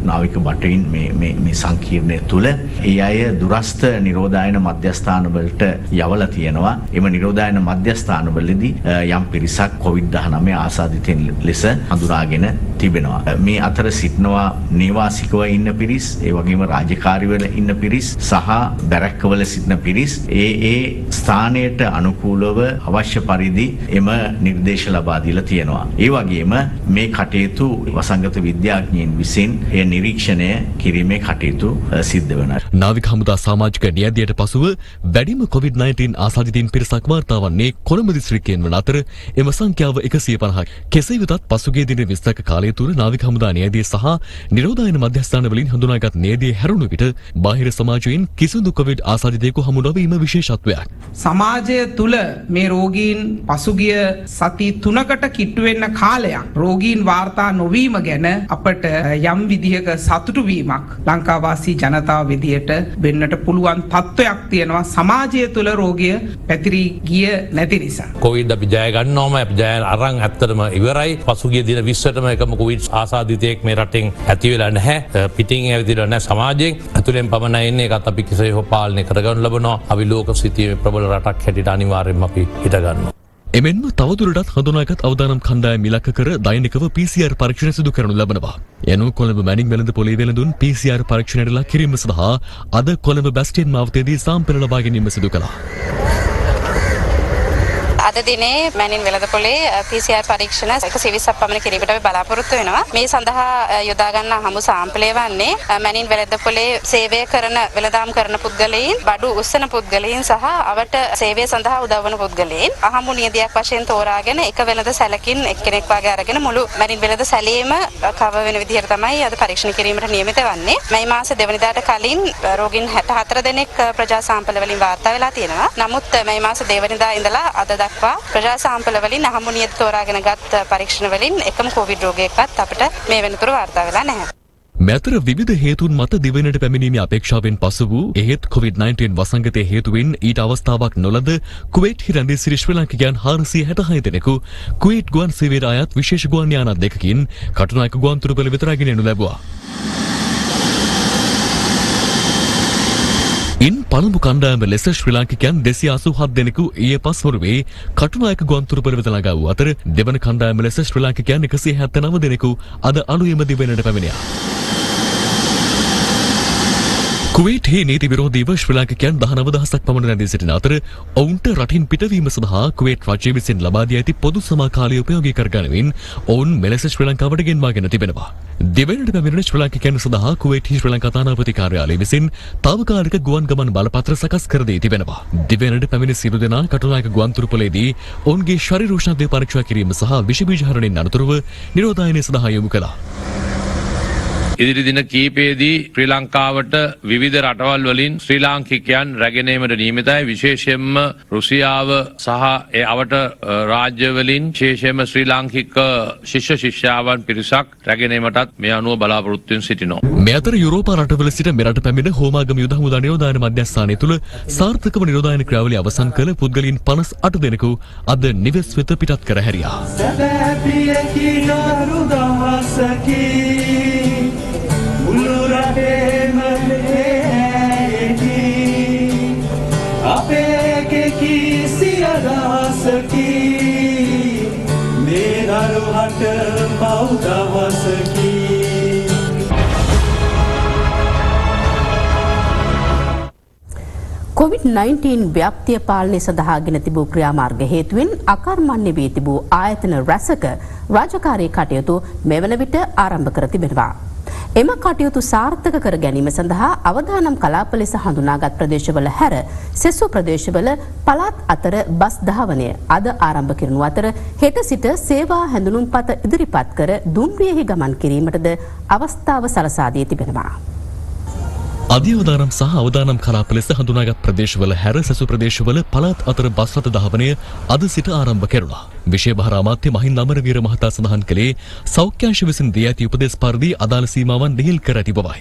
නාවික බටයින් මේ සංකීර්ණය තුළ ඒ අය දුරස්ථ නිරෝධායන මධ්‍යස්ථාන වලට යවලා තියෙනවා. එම නිරෝධායන මධ්‍යස්ථාන වලදී යම් පිරිසක් COVID-19 ආසාදිතයින් ලෙස හඳුනාගෙන තිබෙනවා. මේ අතර සිටිනවා නේවාසිකව ඉන්න පිරිස්, ඒ වගේම රාජකාරිවල ඉන්න පිරිස් සහ බැරැක්කවල සිටින පිරිස් ඒ ස්ථානයට අනුකූලව අවශ්‍ය පරිදි එම නිර්දේශ ලබා දීලා තියෙනවා. ඒ වගේම මේ කටයුතු වසංගත විද්‍යාඥයින් විසින් ඒ නිරීක්ෂණය කිරීමේ කටයුතු සිද්ධ වෙනවා.
නාවික හමුදා සමාජික නියැදියට පසුව වැඩිම COVID-19 ආසාදිතයින් පිරිසක් වාර්තා වන්නේ කොළඹ දිස්ත්‍රික්කයෙන් වන අතර එම සංඛ්‍යාව 150ක්. කෙසේ වෙතත් පසුගිය දින 20ක කාලය තුර නාවික හමුදා නියැදිය සහ නිරෝධායන මධ්‍යස්ථාන වලින් හඳුනාගත් නියැදිය හැරුණු විට බාහිර සමාජයෙන් කිසිදු COVID ආසාදිතයෙකු හමු නොවීම විශේෂත්වයක්.
සමාජය තුල මේ රෝගීන් පසුගිය සති 3කට කිට්ටු වෙන්න කාලයක් රෝගීන් වාර්තා නොවීම ගැන අපට යම් විදිහක සතුටු වීමක් ලංකාවාසී ජනතාව විදියට වෙන්නට පුළුවන් තත්ත්වයක් තියෙනවා සමාජය තුල රෝගය පැතිරී ගිය නැති නිසා.
කොවිඩ් අපි ජය ගන්නවම අපි ජය අරන් ඇත්තටම ඉවරයි. පසුගිය දින 20ටම එකම කොවිඩ් ආසාදිතයෙක් මේ රටෙන් ඇති වෙලා නැහැ. පිටින් ඇවිදලා නැහැ සමාජයෙන්. අතුලෙන් පමණයි ඉන්නේ. ඒකත් අපි කෙසේ හෝ පාලනය කරගන්න ලබනවා. අපි ලෝක සිතියේ ප්‍රබල රටක් හැටියට අනිවාර්යයෙන්ම අපි හිත ගන්නවා.
එමෙන්ම තවදුරටත් හඳුනාගත් අවදානම් කණ්ඩායම් ඉලක්ක කර දෛනිකව PCR පරීක්ෂණ සිදු කරනු ලබනවා. එනු කොළඹ මැනින් වෙළඳ පොලේ වෙළඳුන් PCR පරීක්ෂණයට ලක් කිරීම සඳහා අද කොළඹ බැස්ටියන් මාවතේදී සාම්පල ලබා ගැනීම සිදු කළා.
අද දිනේ මැනින් වෙළඳපොලේ PCR පරීක්ෂණ 120ක් පමණ කිරීමට අපි බලාපොරොත්තු වෙනවා. මේ සඳහා යොදා ගන්න හමු සාම්පලය වන්නේ මැනින් වෙළඳපොලේ සේවය කරන වෙළඳාම් කරන පුද්ගලයන්, බඩු උස්සන පුද්ගලයන් සහ අවට සේවය සඳහා උදව් වන පුද්ගලයන්. අහමු නියදියක් වශයෙන් තෝරාගෙන එක වෙළඳ සැලකින් එක්කෙනෙක් වගේ අරගෙන මුළු මැනින් වෙළඳ සැලේම කවර් වෙන විදිහට තමයි අද පරීක්ෂණ කිරීමට නියමිත වන්නේ. මේ මාස දෙවනිදාට කලින් රෝගීන් 64 දෙනෙක් ප්‍රජා සාම්පල වලින් වාර්තා වෙලා තියෙනවා. නමුත් මේ මාස දෙවනිදා ඉඳලා අද දක්වා ප්‍රජා සාම්පල වලින් අහමු නියත තෝරාගෙන ගත් පරීක්ෂණ වලින් එකම කොවිඩ් රෝගයක්වත් අපිට මේ වෙනතුරු වාර්තා වෙලා නැහැ.
මෙතර විවිධ හේතුන් මත දිවෙනට පැමිණීමේ අපේක්ෂාවෙන් පසු වූ එහෙත් COVID-19 වසංගතයේ හේතුවෙන් ඊට අවස්ථාවක් නොලද කුවේට් හි රැඳී සිටි ශ්‍රී ලාංකිකයන් 466 දෙනෙකු කුවේට් ගුවන් සේවයට අයත් විශේෂ ගුවන් යාන දෙකකින් කටුනායක ගුවන්තොටුපළ වෙත රැගෙන එනු ලැබුවා. ඉන් පළමු කණ්ඩායම ලෙස ශ්‍රී ලාංකිකයන් 287 දෙනෙකු ඊයේ පස්වරුවේ කටුනායක ගුවන්තොටුපළ වෙත ළඟා වූ අතර දෙවන කණ්ඩායම ලෙස ශ්‍රී ලාංකිකයන් 179 දෙනෙකු අද අලුයම දිවෙනට පැමිණියා. කුවේට් හි නීති විරෝධීව ශ්‍රී ලාංකිකයන් 19000ක් පමණ රැඳී සිටින අතර ඔවුන්ට රටින් පිටවීම සඳහා කුවේට් රජය විසින් ලබා දී ඇති පොදු සමාකාලය උපයෝගී කරගනිමින් ඔවුන් මෙලෙස ශ්‍රී ලංකාවට ගෙන්වාගෙන තිබෙනවා. දෙවැනිට පැමිණෙන ශ්‍රී ලාංකිකයන් සඳහා කුවේට් හි ශ්‍රී ලංකා තානාපති කාර්යාලය විසින් තාවකාලික ගුවන් ගමන් බලපත්‍ර සකස් කර දී තිබෙනවා. දෙවැනිට පැමිණි සියලු දෙනා කටුනායක ගුවන්තොටුපළේදී ඔවුන්ගේ ශරීර උෂ්ණත්වය පරීක්ෂා කිරීම සහ විෂ බීජ හරණයෙන් අනතුරුව නිරෝධායනය සඳහා යොමු කළා.
ඉදිරි දින කීපයේදී ශ්‍රී ලංකාවට විවිධ රටවල් වලින් ශ්‍රී ලාංකිකයන් රැගෙන ඒමට නියමිතයි. විශේෂයෙන්ම රුසියාව සහ ඒ අවට රාජ්‍ය වලින් විශේෂයෙන්ම ශ්‍රී ලාංකික ශිෂ්‍ය ශිෂ්‍යාවන් පිරිසක් රැගෙන ඒමටත් මේ අනුව බලාපොරොත්තු වෙමින් සිටිනවා.
මේ අතර යුරෝපා රටවල සිට මෙරට පැමිණ හෝමාගම යුද හමුදා නිරෝධායන මධ්‍යස්ථානය තුළ සාර්ථකව නිරෝධායන ක්‍රියාවලිය අවසන් කළ පුද්ගලයන් 58 දෙනෙකු අද නිවෙස් වෙත පිටත් කර හැරියා.
COVID-19 ව්‍යාප්තිය පාලනය සඳහා ගෙන තිබූ ක්‍රියාමාර්ග හේතුවෙන් අකර්මණ්‍ය වී තිබූ ආයතන රැසක රාජකාරී කටයුතු මෙවන විට ආරම්භ කර තිබෙනවා. එම කටයුතු සාර්ථක කර ගැනීම සඳහා අවදානම් කලාප ලෙස හඳුනාගත් ප්‍රදේශවල හැර සෙසු ප්‍රදේශවල පළාත් අතර බස් ධාවනය අද ආරම්භ කරනු අතර හෙට සිට සේවා හැඳුනුම්පත ඉදිරිපත් කර දුම්රියෙහි ගමන් කිරීමටද අවස්ථාව සලසා දී තිබෙනවා.
අධ්‍යවදානම් සහ අවදානම් කලාප ලෙස හඳුනාගත් ප්‍රදේශවල හැර සෙසු ප්‍රදේශවල පළාත් අතර බස් රථ ධාවනය අද සිට ආරම්භ කෙරුණා. විශේෂ භාර අමාත්‍ය මහින්ද අමරවීර මහතා සඳහන් කළේ සෞඛ්‍යාංශ විසින් දී ඇති උපදෙස් පරිදි අදාළ සීමාවන් ලිහිල් කර ඇති බවයි.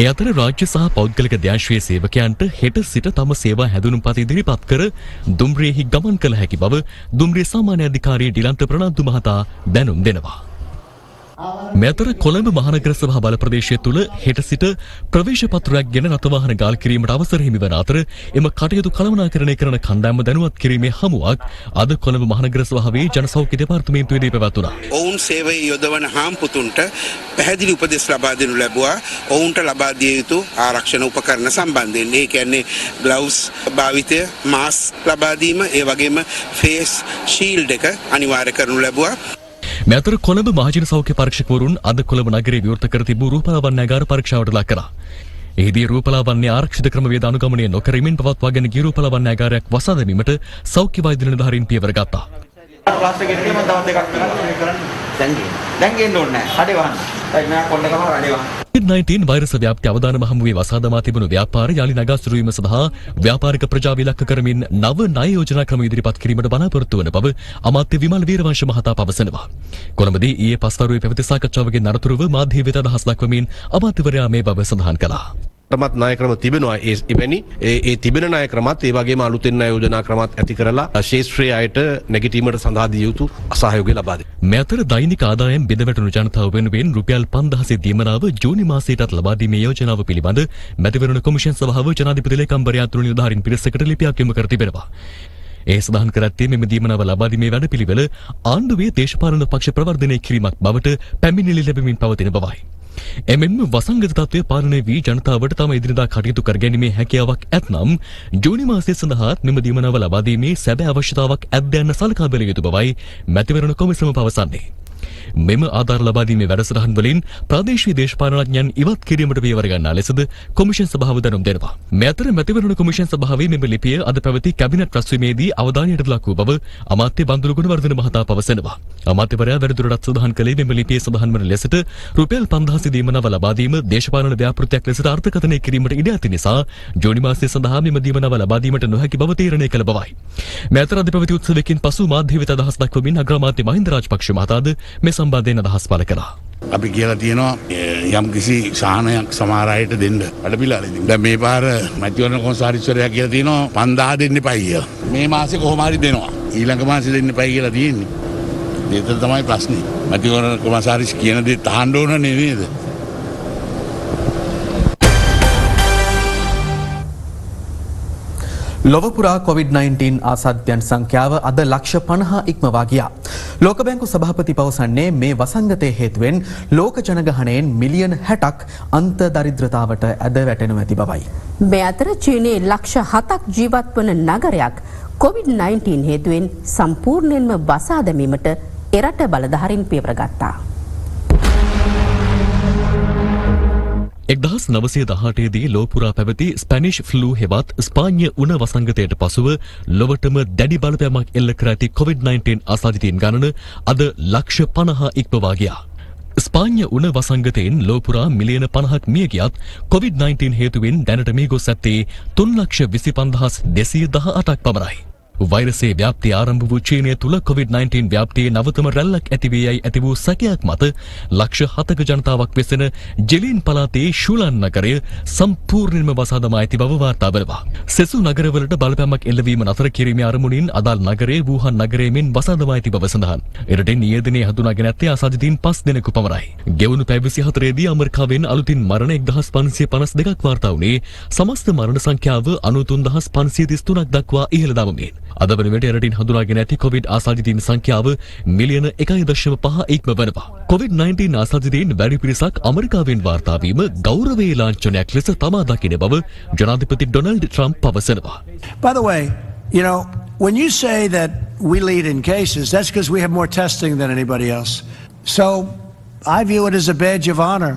ඒ අතර රාජ්‍ය සහ පෞද්ගලික ද්‍යාංශයේ සේවකයන්ට හෙට සිට තම සේවා හැඳුනුම්පත ඉදිරිපත් කර දුම්රියෙහි ගමන් කළ හැකි බව දුම්රිය සාමාන්‍ය අධිකාරී ඩිලන්ත ප්‍රනාන්දු මහතා දැනුම් දෙනවා. මෙතර කොළඹ මහනගර සභා බල ප්‍රදේශය තුළ හෙට සිට ප්‍රවේශ පත්‍රයක් ගෙන රථවාහන ගාල් කිරීමට අවසර හිමි වන අතර එම කටයුතු කළමනාකරණය කරන කණ්ඩායම දැනුවත් කිරීමේ හමුවක් අද කොළඹ මහනගර සභාවේ ජනසෞඛ්‍ය දෙපාර්තමේන්තුවේදී පැවැත්වුණා.
ඔවුන් සේවයේ යොදවන හාම්පුතුන්ට පැහැදිලි උපදෙස් ලබා දෙනු ලැබුවා. ඔවුන්ට ලබා දිය යුතු ආරක්ෂණ උපකරණ සම්බන්ධයෙන්. ඒ කියන්නේ ග්ලව්ස් භාවිතය, මාස්ක් ලබා දීම, ඒ වගේම ෆේස් ෂීල්ඩ් එක අනිවාර්ය කරනු ලැබුවා.
මෙතර කොළඹ මහජන සෞඛ්‍ය පරීක්ෂකවරුන් අද කොළඹ නගරයේ විවෘත කර තිබූ රූපලාවන්‍යාගාර පරීක්ෂාවට ලක් කළා. එහිදී රූපලාවන්‍ය ආරක්ෂිත ක්‍රමවේද අනුගමනය නොකරමින් පවත්වාගෙන ගිය රූපලාවන්‍යාගාරයක් වසා දැමීමට සෞඛ්‍ය වෛද්‍ය නිලධාරීන් පියවර ගත්තා.
ක්ලාස් එකේ ගියම තව දෙකක් කරන්න. දැන් ගේන්න ඕනේ නැහැ. කඩේ වහන්න. ඒ මම කොණ්ඩේ කම කඩේ වහන්න.
COVID-19 වෛරස ව්‍යාප්ති අවදානම හමුවේ වසා දමා තිබුණු ව්‍යාපාර යාලි නගා සිටුවීම සඳහා ව්‍යාපාරික ප්‍රජාව ඉලක්ක කරමින් නව ණය යෝජනා ක්‍රම ඉදිරිපත් කිරීමට බලාපොරොත්තු වන බව අමාත්‍ය විමල් වීරවංශ මහතා පවසනවා. කොළඹදී ඊයේ පස්වරුවේ පැවති සාකච්ඡාවකින් අනතුරුව මාධ්‍ය වෙත අදහස් දක්වමින් අමාත්‍යවරයා මේ බව සඳහන් කළා.
ක්‍රමත් ණය ක්‍රම තිබෙනවා එවැනි ඒ තිබෙන ණය ක්‍රමත් ඒ වගේම අලුතෙන් ණය යෝජනා ක්‍රමත් ඇති කරලා ශේෂ්ත්‍රයේ අයට නැගිටීමට සඳහා දිය යුතු සහයෝගය ලබා දෙයි.
මේ අතර දෛනික ආදායම් බිඳවැටුණු ජනතාව වෙනුවෙන් රුපියල් 5000 දීමනාව ජූනි මාසයටත් ලබා දීමේ යෝජනාව පිළිබඳ මැතිවරණ කොමිෂන් සභාව ජනාධිපති ලේකම්වරයා තුළු නිලධාරීන් පිරිසකට ලිපියක් යොමු කර තිබෙනවා. ඒ සඳහන් කර ඇත්තේ මෙම දීමනාව ලබා දීමේ වැඩපිළිවෙල ආණ්ඩුවේ දේශපාලන පක්ෂ ප්‍රවර්ධනය කිරීමක් බවට පැමිණිලි ලැබෙමින් පවතින බවයි. එමෙන්ම වසංගත තත්ත්වය පාලනය වී ජනතාවට තම ඉදිරියදා කටයුතු කර ගැනීමේ හැකියාවක් ඇතනම් ජූනි මාසයේ සඳහා මෙම දීමනාව ලබා දීමේ සැබෑ අවශ්‍යතාවක් ඇද්ද යන්න සලකා බැලිය යුතු බවයි මැතිවරණ කොමිසම පවසන්නේ. මෙම ආධාර ලබා දීමේ වැඩසටහන් වලින් ප්‍රාදේශීය දේශපාලනඥයන් ඉවත් කිරීමට පියවර ගන්නා ලෙසද කොමිෂන් සභාව දැනුම් දෙනවා. මේ අතර මැතිවරණ කොමිෂන් සභාවේ මෙම ලිපිය අද පැවති කැබිනට් රැස්වීමේදී අවධානයට ලක් වූ බව අමාත්‍ය බන්දුරු ගුණවර්ධන මහතා පවසනවා. අමාත්‍යවරයා වැඩිදුරටත් සඳහන් කළේ මෙම ලිපියේ සඳහන් වන ලෙසට රුපියල් 5000 දීමනාව ලබා දීම දේශපාලන ව්‍යාපෘතියක් ලෙසට අර්ථකථනය කිරීමට ඉඩ ඇති නිසා ජූනි මාසයේ සඳහා මෙම දීමනාව ලබා දීමට නොහැකි බව තීරණය කළ බවයි. මේ අතර අද පැවති උත්සවයකින් පසු මාධ්‍ය වෙත අදහස් දක්වමින් අග්‍රාමාත්‍ය මහින්ද රාජපක්ෂ මහතාද මේ සම්බන්ධයෙන් අදහස් පළ කළා.
අපි කියලා තියෙනවා යම් කිසි සාහනයක් සමහර අයට දෙන්න වැඩපිළිවෙල. දැන් මේ පාර මැතිවරණ කොන්සාරිස්වරයා කියලා තියෙනවා 5000 දෙන්න එපයි කියලා. මේ මාසේ කොහොම හරි දෙනවා. ඊළඟ මාසේ දෙන්න එපයි කියලා තියෙන්නේ. ඒක තමයි ප්‍රශ්නේ. මැතිවරණ කොන්සාරිස් කියන දේ තහඬ ඕන නෙවෙයිද?
ලොව පුරා COVID-19 ආසාදිතයන් සංඛ්‍යාව අද ලක්ෂ 50 ඉක්මවා ගියා. ලෝක බැංකු සභාපති පවසන්නේ මේ වසංගතයේ හේතුවෙන් ලෝක ජනගහනයෙන් මිලියන 60ක් අන්ත දරිද්‍රතාවට ඇද වැටෙනු ඇති බවයි.
මේ අතර චීනයේ ලක්ෂ 7ක් ජීවත් වන නගරයක් COVID-19 හේතුවෙන් සම්පූර්ණයෙන්ම වසා දැමීමට එරට බලධාරීන් පියවර ගත්තා.
1918 දී ලෝපුරා පැවති ස්පැනිෂ් ෆ්ලූ හෙවත් ස්පාඤ්ඤ උණ වසංගතයට පසුව ලොවටම දැඩි බලපෑමක් එල්ල කර ඇති COVID-19 ආසාදිතයින් ගණන අද ලක්ෂ 50 ඉක්මවා ගියා. ස්පාඤ්ඤ උණ වසංගතයෙන් ලෝපුරා මිලියන 50ක් මිය ගියත් COVID-19 හේතුවෙන් දැනට මිය ගොස් ඇත්තේ 3,25,218ක් පමණයි. වෛරසයේ ව්‍යාප්තිය ආරම්භ වූ චීනය තුළ COVID-19 ව්‍යාප්තියේ නවතම රැල්ලක් ඇති වේ යයි ඇති වූ සැකයක් මත ලක්ෂ 7ක ජනතාවක් වෙසෙන ජෙලින් පළාතේ ෂුලන් නගරය සම්පූර්ණයෙන්ම වසා දමා ඇති බව වාර්තා වෙනවා. සෙසු නගරවලට බලපෑමක් එල්ලවීම නතර කිරීමේ අරමුණින් අදාළ නගරයේ වූහන් නගරයේ මෙන් වසා දමා ඇති බව සඳහන්. එරටින් ඊයේ දිනේ හඳුනාගෙන ඇත්තේ ආසාදිතයින් 5 දෙනෙකු පමණයි. ගෙවුණු පැය 24 දී ඇමරිකාවෙන් අලුතින් මරණ 1552ක් වාර්තා වුණේ සමස්ත මරණ සංඛ්‍යාව 93533ක් දක්වා ඉහළ දමමින්. අද වන විට එරටින් හඳුනාගෙන ඇති කොවිඩ් ආසාදිතයින් සංඛ්‍යාව මිලියන 1.5 ඉක්ම වනවා. කොවිඩ්-19 ආසාදිතයින් වැඩි පිරිසක් ඇමරිකාවෙන් වාර්තා වීම ගෞරවයේ ලාංඡනයක් ලෙස තමා දකින බව ජනාධිපති ඩොනල්ඩ් ට්‍රම්ප් පවසනවා.
By the way, you know, when you say that we lead in cases, that's because we have more testing than anybody else. So, I view it as a badge of honor.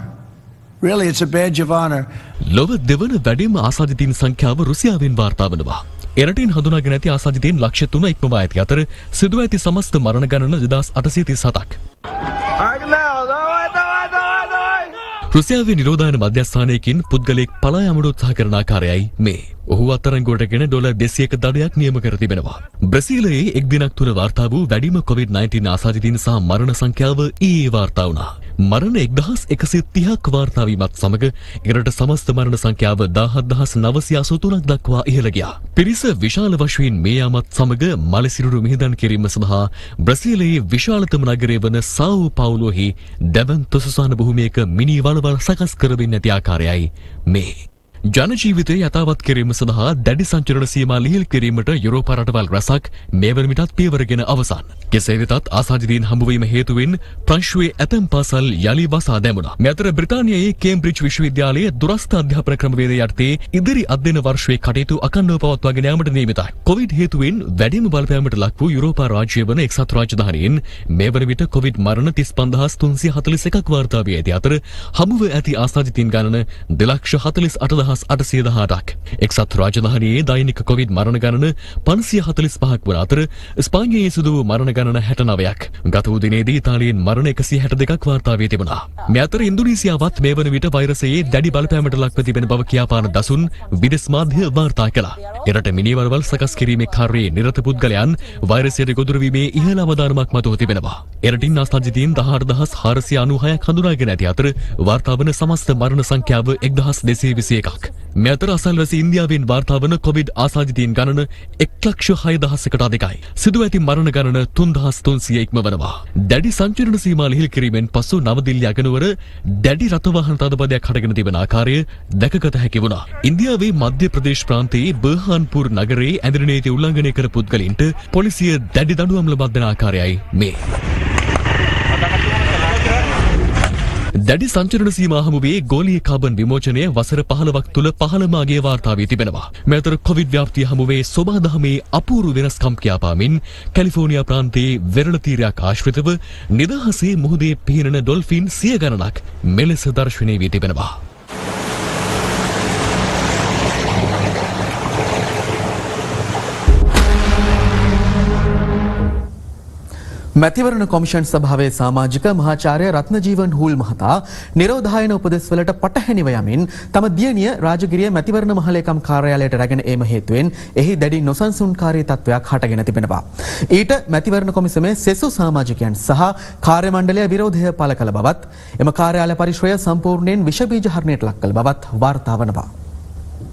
Really, it's a badge of honor.
ලොව දෙවන වැඩිම ආසාදිතයින් සංඛ්‍යාව රුසියාවෙන් වාර්තා වනවා. එරටින් හඳුනාගෙන ඇති ආසාදිතයින් ලක්ෂ 3 ඉක්මවා ඇති අතර සිදුව ඇති සමස්ත මරණ ගණන 2837ක්. රුසියාවේ නිරෝධායන මධ්‍යස්ථානයකින් පුද්ගලයෙක් පලා යාමට උත්සාහ කරන ආකාරයයි මේ. ඔහු අත්අඩංගුවටගෙන ඩොලර් 200ක දඩයක් නියම කර තිබෙනවා. බ්‍රසීලයේ එක් දිනක් තුන වාර්තා වූ වැඩිම COVID-19 ආසාදිතයින් සහ මරණ සංඛ්‍යාව ඊයේ වාර්තා වුණා. මරණ 1130ක් වාර්තා වීමත් සමග එරට සමස්ත මරණ සංඛ්‍යාව 17983ක් දක්වා ඉහළ ගියා. පිරිස විශාල වශයෙන් මේ යාමත් සමග මලසිරුරු මිහිදන් කිරීම සඳහා බ්‍රසීලයේ විශාලතම නගරය වන සාවෝ පාවුලෝහි දැවන්ත සුසාන භූමියක මිනි වලවල් සකස් කරමින් නැති ආකාරයයි මේ. ජනජීවිතය යථාවත් කිරීම සඳහා දැඩි සංචරණ සීමා ලිහිල් කිරීමට යුරෝපා රටවල් රැසක් මේ වන විටත් පියවරගෙන අවසන්. කෙසේ වෙතත් ආසාදිතයින් හමුවීම හේතුවෙන් ප්‍රංශුවේ ඇතැම් පාසල් යලි වසා දැමුණා. මේ අතර බ්‍රිතාන්‍යයේ කේම්බ්‍රිජ් විශ්වවිද්‍යාලයේ දුරස්ථ අධ්‍යාපන ක්‍රමවේදය යටතේ ඉදිරි අධ්‍යයන වර්ෂයේ කටයුතු අඛණ්ඩව පවත්වාගෙන යාමට නියමිතයි. කොවිඩ් හේතුවෙන් වැඩිම බලපෑමට ලක් වූ යුරෝපා රාජ්‍ය වන එක්සත් රාජධානියෙන් මේ වන විට කොවිඩ් මරණ 35341ක් වාර්තා වී ඇති අතර හමුව ඇති ආසාදිතයින් ගණන 2,48,818ක්. එක්සත් රාජධානියේ දෛනික කොවිඩ් මරණ ගණන 545ක් වන අතර ස්පාඤ්ඤයේ සිදු වූ මරණ ගණන 69ක්. ගත වූ දිනේදී ඉතාලියෙන් මරණ 162ක් වාර්තා වී තිබුණා. මේ අතර ඉන්දුනීසියාවත් මේ වන විට වෛරසයේ දැඩි බලපෑමට ලක්ව තිබෙන බව කියාපාන දසුන් විදෙස් මාධ්‍ය වාර්තා කළා. එරට මිනිවරවල් සකස් කිරීමේ කාර්යයේ නිරත පුද්ගලයන් වෛරසයට ගොදුරු වීමේ ඉහළ අවදානමක් මතුව තිබෙනවා. එරටින් ආසාදිතයින් 18496ක් හඳුනාගෙන ඇති අතර වාර්තා වන සමස්ත මරණ සංඛ්‍යාව 1221ක්. මේ අතර අසල්වැසි ඉන්දියාවෙන් වාර්තා වන කොවිඩ් ආසාදිතයින් ගණන 1,06,000කට අධිකයි. සිදුව ඇති මරණ ගණන 3,300 ඉක්මවනවා. දැඩි සංචරණ සීමා ලිහිල් කිරීමෙන් පසු නවදිල්ලි අගනුවර දැඩි රථවාහන තදබදයක් හටගෙන තිබෙන ආකාරය දැකගත හැකි වුණා. ඉන්දියාවේ මධ්‍ය ප්‍රදේශ ප්‍රාන්තයේ බර්හාන්පුර් නගරයේ ඇඳරි නීති උල්ලංඝනය කර පුද්ගලයින්ට පොලිසිය දැඩි දඬුවම් ලබා දෙන ආකාරයයි මේ. දැඩි සංචරණ සීමා හමුවේ ගෝලීය කාබන් විමෝචනය වසර 15ක් තුළ 15මාගේ වාර්තා වී තිබෙනවා. මේ අතර කොවිඩ් ව්‍යාප්තිය හමුවේ සෝබාදහමේ අපූර්ව වෙනස්කම් කියාපාමින් කැලිෆෝනියා ප්‍රාන්තයේ වෙරළ තීරයක් ආශ්‍රිතව නිදහසේ මුහුදේ පිහිනන ඩොල්ෆින් 100 ගණනක් මෙලෙස දර්ශනය වී තිබෙනවා.
මැතිවරණ කොමිෂන් සභාවේ සමාජික මහාචාර්ය රත්නජීවන් හූල් මහතා නිරෝධායන උපදෙස්වලට පටහැනිව යමින් තම දියණිය රාජගිරිය මැතිවරණ මහලේකම් කාර්යාලයට රැගෙන ඒම හේතුවෙන් එහි දැඩි නොසන්සුන්කාරී තත්වයක් හටගෙන තිබෙනවා. ඊට මැතිවරණ කොමිසමේ සෙසු සමාජිකයන් සහ කාර්ය මණ්ඩලය විරෝධය පළ කළ බවත් එම කාර්යාල පරිශ්‍රය සම්පූර්ණයෙන් විෂබීජ හරණයට ලක් කළ බවත් වාර්තා වනවා.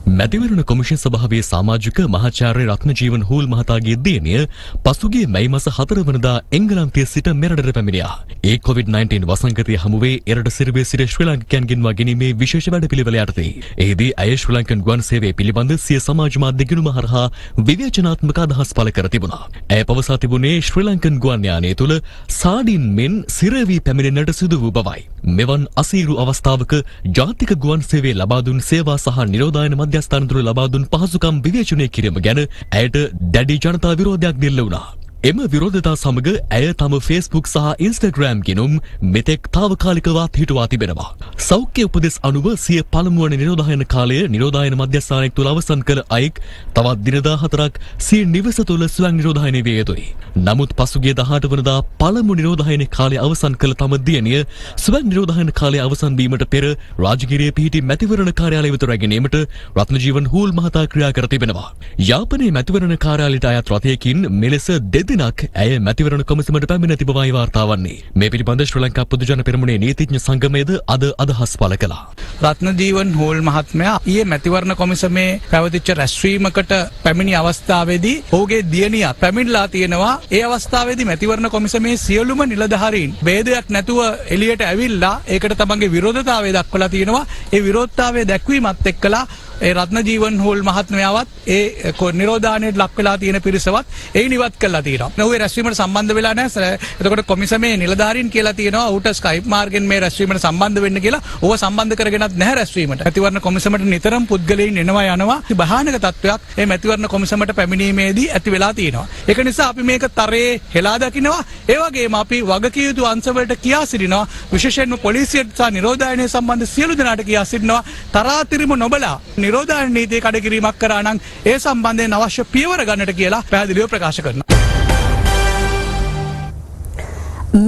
මැතිවරණ කොමිෂන් සභාවේ සමාජික මහාචාර්ය රත්නජීවන් හූල් මහතාගේ දියණිය පසුගිය මැයි මාස 4 වනදා එංගලන්තයේ සිට මෙරටට පැමිණියා. ඒ COVID-19 වසංගතය හමුවේ එරට සිරුවේ සිට ශ්‍රී ලාංකිකයන්ගෙන් වාගෙනීමේ විශේෂ වැඩපිළිවෙල යටතේ එහිදී ඇය ශ්‍රී ලංකන් ගුවන් සේවය පිළිබඳ සිය සමාජ මාධ්‍ය ගිණුම හරහා විවේචනාත්මක අදහස් පළ කර තිබුණා. ඇය පවසා තිබුණේ ශ්‍රී ලංකන් ගුවන් යානය තුළ සාඩින් මෙන් සිරවී පැමිණෙන්නට සිදු වූ බවයි. මෙවන් අසීරු අවස්ථාවක ජාතික ගුවන් සේවය ලබා දුන් සේවා සහ නිරෝධායන මධ්‍යස්ථාන තුළ ලබා දුන් පහසුකම් විවේචනය කිරීම ගැන ඇයට දැඩි ජනතා විරෝධයක් දෙල්ල වුණා. එම විරෝධතා සමග ඇය තම Facebook සහ Instagram ගිණුම් මෙතෙක් తాවකාලිකව හිටුවා තිබෙනවා. සෞඛ්‍ය උපදෙස් අනුව සිය පළමුවන නිරෝධායන කාලය නිරෝධායන මධ්‍යස්ථානයක් තුළ අවසන් කළ අයෙක් තවත් දින 14ක් සිය නිවස තුළ ස්වයං නිරෝධායනය විය යුතුයි. නමුත් පසුගිය 18 වනදා පළමු නිරෝධායන කාලය අවසන් කළ තම දියණිය ස්වයං නිරෝධායන කාලය අවසන් වීමට පෙර රාජගිරියේ පිහිටි මැතිවරණ කාර්යාලය වෙත රැගෙනීමට රත්නජීවන් හූල් මහතා ක්‍රියා කර තිබෙනවා. යාපනයේ මැතිවරණ කාර්යාලයට අයත් රථයකින් මෙලෙස දෙදිනක් ඇය මැතිවරණ කොමිසමට පැමිණ ඇති බවයි වාර්තා වන්නේ. මේ පිළිබඳ ශ්‍රී ලංකා පොදු ජන පෙරමුණේ නීතිඥ සංගමයේද අද අදහස් පළ කළා.
රත්නජීවන් හෝල් මහත්මයා ඊයේ මැතිවරණ කොමිසමේ පැවතිච්ච රැස්වීමකට පැමිණි අවස්ථාවේදී ඔහුගේ දියණිය පැමිණලා තියෙනවා. ඒ අවස්ථාවේදී මැතිවරණ කොමිසමේ සියලුම නිලධාරීන් ભેදයක් නැතුව එළියට ඇවිල්ලා ඒකට තමන්ගේ විරෝධතාවය දක්වලා තියෙනවා. ඒ විරෝධතාවය දැක්වීමත් එක්කලා ඒ රත්නජීවන් හෝල් මහත්මයාවත් ඒ නිරෝධායනයට ලක් වෙලා තියෙන පිරිසවත් ඒ නිවත් කළා තියෙනවා. ඔහු රැස්වීමට සම්බන්ධ වෙලා නැහැ. එතකොට කොමිසමේ නිලධාරීන් කියලා තියෙනවා ඌට ස්කයිප් මාර්ගෙන් මේ රැස්වීමට සම්බන්ධ වෙන්න කියලා. ඕව සම්බන්ධ කරගෙනත් නැහැ රැස්වීමට. මැතිවරණ කොමිසමට නිතරම පුද්ගලයන් එනවා යනවා. භයානක තත්වයක් මේ මැතිවරණ කොමිසමට පැමිණීමේදී ඇති වෙලා තියෙනවා. ඒක නිසා අපි මේක තරයේ හෙලා දකිනවා. ඒ වගේම අපි වගකිය යුතු අංශවලට කියා සිටිනවා. විශේෂයෙන්ම පොලිසියට සහ නිරෝධායනය සම්බන්ධ සියලු දෙනාට කියා සිටිනවා. තරාතිරම නොබලා නිරෝධායන නීතිය කඩකිරීමක් කරා නම් ඒ සම්බන්ධයෙන් අවශ්‍ය පියවර ගන්නට කියලා පැහැදිලිව ප්‍රකාශ කරනවා.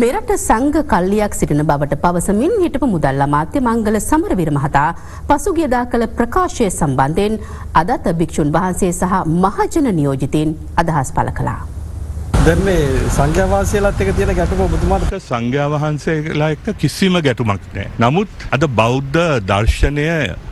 මෙරට සංඝ කල්ලියක් සිටින බවට පවසමින් හිටපු මුදල් අමාත්‍ය මංගල සමරවීර මහතා පසුගියදා කළ ප්‍රකාශය සම්බන්ධයෙන් අදත් භික්ෂුන් වහන්සේ සහ මහජන නියෝජිතයින් අදහස් පළ කළා.
දැන් මේ සංඝයා වහන්සේලාත් එක්ක තියෙන ගැටුම ඔබතුමාට
සංඝයා වහන්සේලා එක්ක කිසිම ගැටුමක් නැහැ. නමුත් අද බෞද්ධ දර්ශනය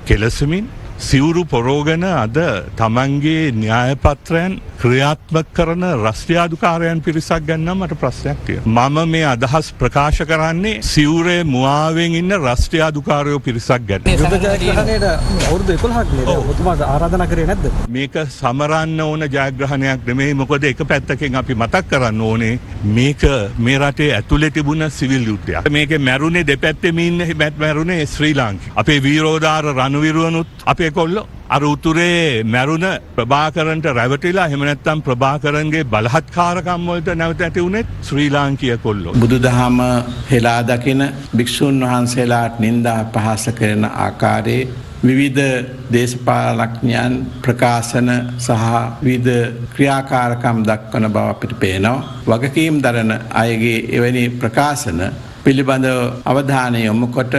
කෙලසමින් සිවුරු පොරෝගෙන අද තමන්ගේ න්‍යායපත්‍රයන් ක්‍රියාත්මක කරන රස්තියාදුකාරයන් පිරිසක් ගැන මට ප්‍රශ්නයක් තියෙනවා. මම මේ අදහස් ප්‍රකාශ කරන්නේ සිවුරේ මුවාවෙන් ඉන්න රස්තියාදුකාරයෝ පිරිසක් ගැන.
යුද ජයග්‍රහණයට අවුරුදු 11ක් නේද? ඔබතුමාට ආරාධනා කරේ නැද්ද?
මේක සමරන්න ඕන ජයග්‍රහණයක් නෙමෙයි. මොකද එක පැත්තකින් අපි මතක් කරන්න ඕනේ මේක මේ රටේ ඇතුලේ තිබුණ සිවිල් යුද්ධයක්. මේකේ මැරුණේ දෙපැත්තෙම ඉන්න මැරුණේ ශ්‍රී ලාංකික. අපේ වීරෝදාර රණවිරුවනුත් අපේ කොල්ලෝ අර උතුරේ මැරුණ ප්‍රභාකරන්ට රැවටිලා එහෙම නැත්නම් ප්‍රභාකරන්ගේ බලහත්කාරකම් වලට නැවත ඇති වුණේ ශ්‍රී ලාංකීය කොල්ලෝ.
බුදුදහම හෙලා දකින භික්ෂුන් වහන්සේලාට නින්දා අපහාස කරන ආකාරයේ විවිධ දේශපාලනඥයන් ප්‍රකාශන සහ විවිධ ක්‍රියාකාරකම් දක්වන බව අපිට පේනවා. වගකීම් දරන අයගේ එවැනි ප්‍රකාශන පිළිබඳව අවධානය යොමු කොට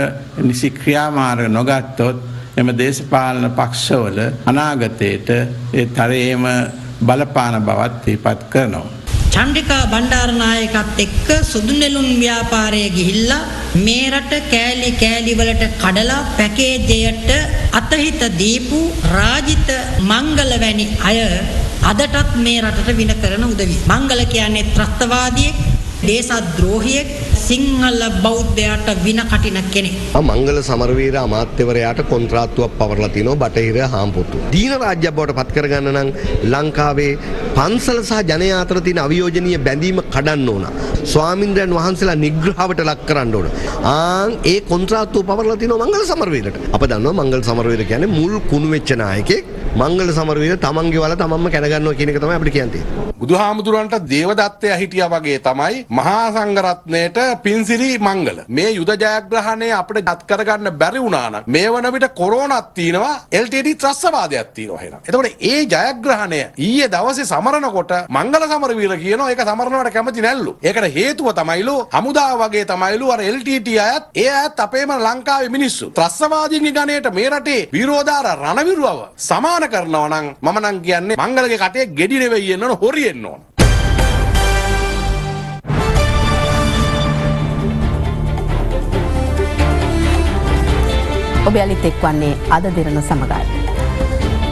නිසි ක්‍රියාමාර්ග නොගත්තොත් එම දේශපාලන පක්ෂවල අනාගතයට ඒ තරයේම බලපාන බවත් ඉපත් කරනවා.
චන්ද්‍රිකා බණ්ඩාරනායකත් එක්ක සුදු නෙළුම් ව්‍යාපාරයේ ගිහිල්ලා මේ රට කෑලි කෑලි වලට කඩලා පැකේජයට අතහිත දීපු රාජිත මංගල වැනි අය අදටත් මේ රටට වින කරන උදවිය. මංගල කියන්නේ ත්‍රස්තවාදියෙක්, දේශද්‍රෝහියෙක්, සිංහල බෞද්ධයාට වින කටින කෙනෙක්.
මංගල සමරවීර අමාත්‍යවරයාට කොන්ත්‍රාත්තුවක් පවරලා තිනවා බටහිර හාම්පොත්තු. දීන රාජ්‍යයක් බවට පත් කරගන්න නම් ලංකාවේ පන්සල සහ ජනයා අතර තියෙන අවියෝජනීය බැඳීම කඩන්න ඕන. ස්වාමින්ද්‍රයන් වහන්සේලා නිග්‍රහවට ලක් කරන්න ඕන. ඒ කොන්ත්‍රාත්තුව පවරලා තිනවා මංගල සමරවීරට. අප දන්නවා මංගල සමරවීර කියන්නේ මුල් කුණු වෙච්ච නායකයෙක්. මංගල සමරවීර තමන්ගේ වල තමන්ම කැනගන්නවා කියන එක තමයි අපිට කියන්නේ.
බුදුහාමුදුරන්ට දේවදත්තය හිටියා වගේ තමයි මහා සංඝරත්නයට පින්සිරි මංගල. මේ යුද ජයග්‍රහණය අපිට ගත් කරගන්න බැරි වුණා නම් මේ වන විට කොරෝනාක් තියෙනවා, LTT ත්‍රස්තවාදයක් තියෙනවා එහෙනම්. එතකොට ඒ ජයග්‍රහණය ඊයේ දවසේ සමරනකොට මංගල සමරවීර කියනවා ඒක සමරනවට කැමති නැල්ලු. ඒකට හේතුව තමයිලු හමුදාව වගේ තමයිලු අර LTT අයත් ඒ අයත් අපේම ලංකාවේ මිනිස්සු. ත්‍රස්තවාදීන්ගේ ගණයට මේ රටේ විරෝධාර රණවිරුවව සමාන කරනවා නම් මම නම් කියන්නේ මංගලගේ කටේ ගෙඩි නෙවෙයි එන්න ඕන හොරියෙන්න ඕන.
ඔබ යළිත් එක්වන්නේ අද දෙරණ සමගයි.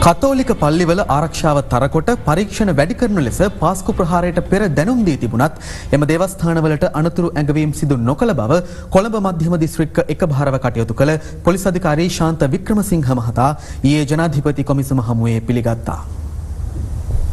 කතෝලික පල්ලිවල ආරක්ෂාව තරකොට පරීක්ෂණ වැඩි කරන ලෙස පාස්කු ප්‍රහාරයට පෙර දැනුම් දී තිබුණත් එම දේවස්ථානවලට අනතුරු ඇඟවීම් සිදු නොකළ බව කොළඹ මධ්‍යම දිස්ත්‍රික්ක එක භාරව කටයුතු කළ පොලිස් අධිකාරී ශාන්ත වික්‍රමසිංහ මහතා ඊයේ ජනාධිපති කොමිසම හමුවේ පිළිගත්තා.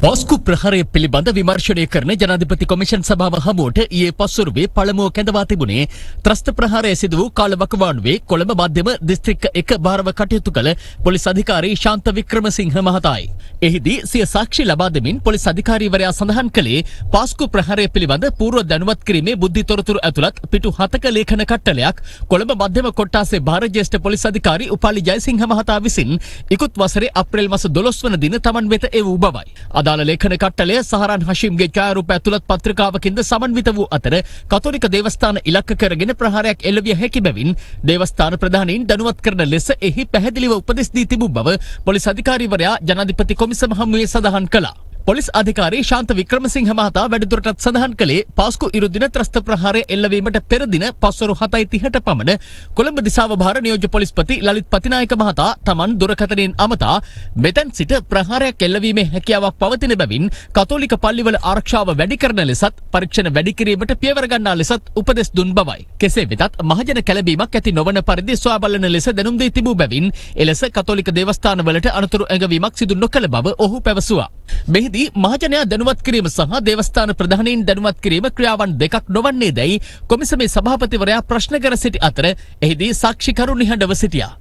පාස්කු ප්‍රහාරය පිළිබඳ විමර්ශනය කරන ජනාධිපති කොමිෂන් සභාව හමුවට ඊයේ පස්වරුවේ පළමුව කැඳවා තිබුණේ ත්‍රස්ත ප්‍රහාරය සිදු වූ කාලවකවානුවේ කොළඹ මධ්‍යම දිස්ත්‍රික්ක එක භාරව කටයුතු කළ පොලිස් අධිකාරී ශාන්ත වික්‍රමසිංහ මහතායි. එහිදී සිය සාක්ෂි ලබා දෙමින් පොලිස් අධිකාරීවරයා සඳහන් කළේ පාස්කු ප්‍රහාරය පිළිබඳ පූර්ව දැනුවත් කිරීමේ බුද්ධි තොරතුරු ඇතුළත් පිටු 7ක ලේඛන කට්ටලයක් කොළඹ මධ්‍යම කොට්ටාසේ භාර ජ්‍යෙෂ්ඨ පොලිස් අධිකාරී උපාලි ජයසිංහ මහතා විසින් ඉකුත් වසරේ අප්‍රේල් මාස 12 වන දින තමන් වෙත එවූ බවයි. අදාළ ලේඛන කට්ටලය සහරන් හෂිම්ගේ ඡායාරූප ඇතුළත් පත්‍රිකාවකින්ද සමන්විත වූ අතර කතෝලික දේවස්ථාන ඉලක්ක කරගෙන ප්‍රහාරයක් එල්ලවිය හැකි බැවින් දේවස්ථාන ප්‍රධානීන් දැනුවත් කරන ලෙස එහි පැහැදිලිව උපදෙස් දී තිබූ බව පොලිස් අධිකාරීවරයා ජනාධිපති කොමිසම හමුවේ සඳහන් කළා. පොලිස් අධිකාරී ශාන්ත වික්‍රමසිංහ මහතා වැඩිදුරටත් සඳහන් කළේ පාස්කු ඉරුදින ත්‍රස්ත ප්‍රහාරය එල්ලවීමට පෙර දින පස්වරු 7:30ට පමණ කොළඹ දිසාව භාර නියෝජ්‍ය පොලිස්පති ලලිත් පතිනායක මහතා තමන් දුරකථනයෙන් අමතා මෙතෙන් සිට ප්‍රහාරයක් එල්ලවීමේ හැකියාවක් පවතින බැවින් කතෝලික පල්ලිවල ආරක්ෂාව වැඩි කරන ලෙසත් පරීක්ෂණ වැඩි කිරීමට පියවර ගන්නා ලෙසත් උපදෙස් දුන් බවයි. කෙසේ වෙතත් මහජන කැළඹීමක් ඇති නොවන පරිදි සොයා බලන ලෙස දැනුම් දී තිබූ බැවින් එලෙස කතෝලික දේවස්ථානවලට අනතුරු ඇඟවීමක් සිදු නොකළ බව ඔහු පැවසුවා. මෙහිදී මහජනයා දැනුවත් කිරීම සහ දේවස්ථාන ප්‍රධානීන් දැනුවත් කිරීම ක්‍රියාවන් දෙකක් නොවන්නේ දැයි කොමිසමේ සභාපතිවරයා ප්‍රශ්න කර සිටි අතර එහිදී සාක්ෂිකරු නිහඬව සිටියා.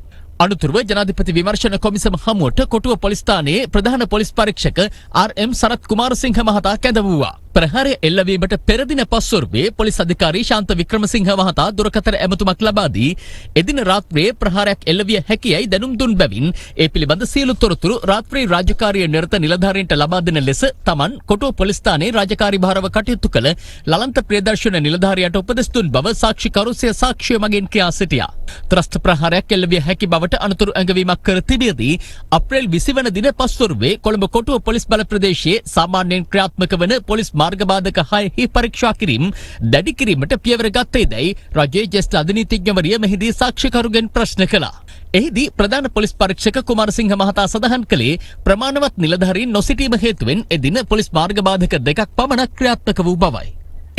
අනුතුරුව ජනාධිපති විමර්ශන කොමිසම හමුවට කොටුව පොලිස් ස්ථානයේ ප්‍රධාන පොලිස් පරීක්ෂක ආර්.එම්. සරත් කුමාරසිංහ මහතා කැඳවුවා. ප්‍රහාරය එල්ලවීමට පෙර දින පස්වරුවේ පොලිස් අධිකාරී ශාන්ත වික්‍රමසිංහ මහතා දුරකථන ඇමතුමක් ලබා දී එදින රාත්‍රියේ ප්‍රහාරයක් එල්ලවිය හැකියයි දැනුම් දුන් බැවින් ඒ පිළිබඳ සියලු තොරතුරු රාත්‍රී රාජකාරිය නිරත නිලධාරීන්ට ලබා දෙන ලෙස තමන් කොටුව පොලිස් ස්ථානයේ රාජකාරී භාරව කටයුතු කළ ලලන්ත ප්‍රියදර්ශන නිලධාරියට උපදෙස් දුන් බව සාක්ෂිකරු සිය සාක්ෂිය මගින් කියා සිටියා. ත්‍රස්ත ප්‍රහාරයක් එල්ලවිය හැකි බවට අනතුරු ඇඟවීමක් කර තිබියදී අප්‍රේල් 20 වන දින පස්වරුවේ කොළඹ කොටුව පොලිස් බල ප්‍රදේශයේ සාමාන්‍යයෙන් ක්‍රියාත්මක වන පොලිස් මාර්ගබාධක 6 පරීක්ෂා කිරීම දැඩි කිරීමට පියවර ගත්තේදයි රජයේ ජ්‍යෙෂ්ඨ අධිනීතිඥවරිය මෙහිදී සාක්ෂිකරුගෙන් ප්‍රශ්න කළා. එහිදී ප්‍රධාන පොලිස් පරීක්ෂක කුමාරසිංහ මහතා සඳහන් කළේ ප්‍රමාණවත් නිලධාරීන් නොසිටීම හේතුවෙන් එදින පොලිස් මාර්ගබාධක 2ක් පමණ ක්‍රියාත්මක වූ බවයි.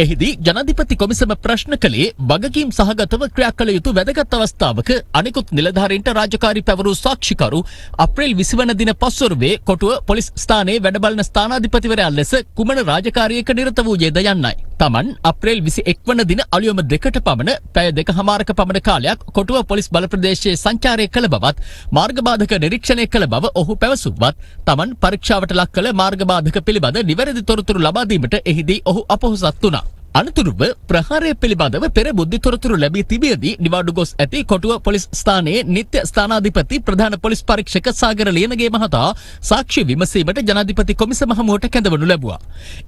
එහිදී ජනාධිපති කොමිසම ප්‍රශ්න කළේ වගකීම් සහගතව ක්‍රියා කළ යුතු වැදගත් අවස්ථාවක අනිකුත් නිලධාරීන්ට රාජකාරී පැවරූ සාක්ෂිකරු අප්‍රේල් 20 වන දින පස්වරුවේ කොටුව පොලිස් ස්ථානයේ වැඩ බලන ස්ථානාධිපතිවරයා ලෙස කුමන රාජකාරියක නිරත වූයේද යන්නයි. තමන් අප්‍රේල් 21 වන දින අලුයම 2ට පමණ පැය 2කමාරක පමණ කාලයක් කොටුව පොලිස් බල ප්‍රදේශයේ සංචාරය කළ බවත් මාර්ගබාධක නිරීක්ෂණය කළ බව ඔහු පැවසුවත් තමන් පරීක්ෂාවට ලක් කළ මාර්ගබාධක පිළිබඳ නිවැරදි තොරතුරු ලබා දීමට එහිදී ඔහු අපොහොසත් වුණා. අනතුරුව ප්‍රහාරය පිළිබඳව පෙර බුද්ධි තොරතුරු ලැබී තිබියදී නිවාඩු ගොස් ඇති කොටුව පොලිස් ස්ථානයේ නිත්‍ය ස්ථානාධිපති ප්‍රධාන පොලිස් පරීක්ෂක සාගර ලියනගේ මහතා සාක්ෂි විමසීමට ජනාධිපති කොමිසම හමුවට කැඳවනු ලැබුවා.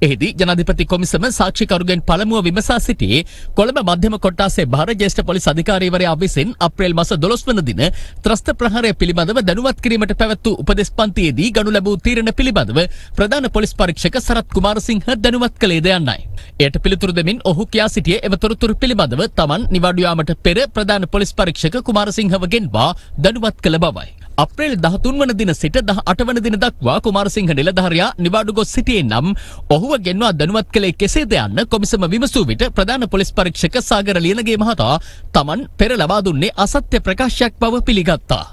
එහිදී ජනාධිපති කොමිසම සාක්ෂිකරුගෙන් පළමුව විමසා සිටියේ කොළඹ මධ්‍යම කොට්ටාසේ භාර ජ්‍යෙෂ්ඨ පොලිස් අධිකාරීවරයා විසින් අප්‍රේල් මාස 12 වන දින ත්‍රස්ත ප්‍රහාරය පිළිබඳව දැනුවත් කිරීමට පැවැත් වූ උපදෙස් පන්තියේදී ගනු ලැබූ තීරණ පිළිබඳව ප්‍රධාන පොලිස් පරීක්ෂක සරත් කුමාරසිංහ දැනුවත් කළේද යන්නයි. එයට පිළිතුරු දෙමින් ඔහු කියා සිටියේ එම තොරතුරු පිළිබඳව තමන් නිවාඩු යාමට පෙර ප්‍රධාන පොලිස් පරීක්ෂක කුමාරසිංහවගෙන්වා දැනුවත් කළ බවයි. අප්‍රේල් 13 වන දින සිට 18 වන දින දක්වා කුමාරසිංහ නිලධාරියා නිවාඩු ගොස් සිටියේ නම් ඔහුව ගෙන්වා දැනුවත් කළේ කෙසේද යන්න කොමිසම විමසූ විට ප්‍රධාන පොලිස් පරීක්ෂක සාගර ලියනගේ මහතා තමන් පෙර ලබා දුන්නේ අසත්‍ය ප්‍රකාශයක් බව පිළිගත්තා.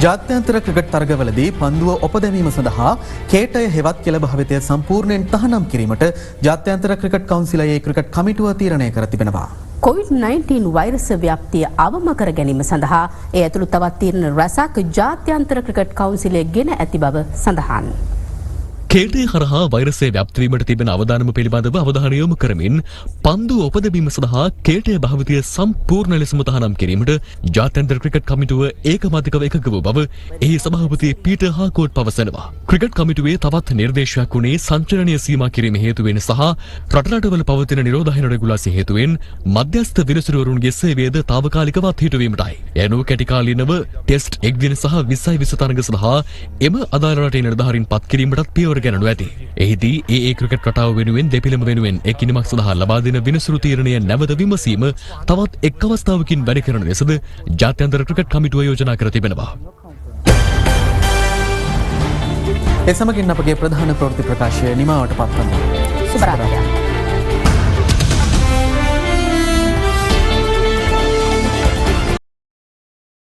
ජාත්‍යන්තර ක්‍රිකට් තරගවලදී පන්දුව ඔපදැමීම සඳහා කේටය හෙවත් කෙළ භාවිතය සම්පූර්ණයෙන් තහනම් කිරීමට ජාත්‍යන්තර ක්‍රිකට් කවුන්සිලයේ ක්‍රිකට් කමිටුව තීරණය කර තිබෙනවා.
COVID-19 වෛරස ව්‍යාප්තිය අවම කර ගැනීම සඳහා ඒ ඇතුළු තවත් තීරණ රැසක් ජාත්‍යන්තර ක්‍රිකට් කවුන්සිලය ගෙන ඇති බව සඳහන්.
කේටය හරහා වෛරසය ව්‍යාප්තවීමට තිබෙන අවදානම පිළිබඳව අවධානය යොමු කරමින් පන්දු ඔපදැමීම සඳහා කේටය භාවිතය සම්පූර්ණ ලෙසම තහනම් කිරීමට ජාත්‍යන්තර ක්‍රිකට් කමිටුව ඒකමාතිකව එකඟ වූ බව එහි සභාපති පීටර් හාකෝට් පවසනවා. ක්‍රිකට් කමිටුවේ තවත් නිර්දේශයක් වුණේ සංචලනය සීමා කිරීම හේතුවෙන් සහ රටරටවල පවතින නිරෝධායන රෙගුලාසි හේතුවෙන් මධ්‍යස්ථ විනිසුරුවරුන්ගේ සේවයද තාවකාලිකව අත්හිටුවීමටයි. එනු කැටිකාලීනව ටෙස්ට් 1 දින සහ 20 තරඟ සඳහා එම අදාළ රටේ නිලධාරීන් පත් කිරීමටත් පියවර ගැනනු ඇති. එහිදී ඒ ක්‍රිකට් රටාව වෙනුවෙන් දෙපිළම වෙනුවෙන් එක් ඉනිමක් සඳහා ලබා දෙන විනිසුරු තීරණය නැවත විමසීම තවත් එක් අවස්ථාවකින් වැඩ කරන ලෙසද ජාත්‍යන්තර ක්‍රිකට් කමිටුව යෝජනා කර තිබෙනවා.
ඒ සමගින් අපගේ ප්‍රධාන ප්‍රවෘත්ති ප්‍රකාශය නිමාවට පත්වනවා.
සුබ රාත්‍රියක්.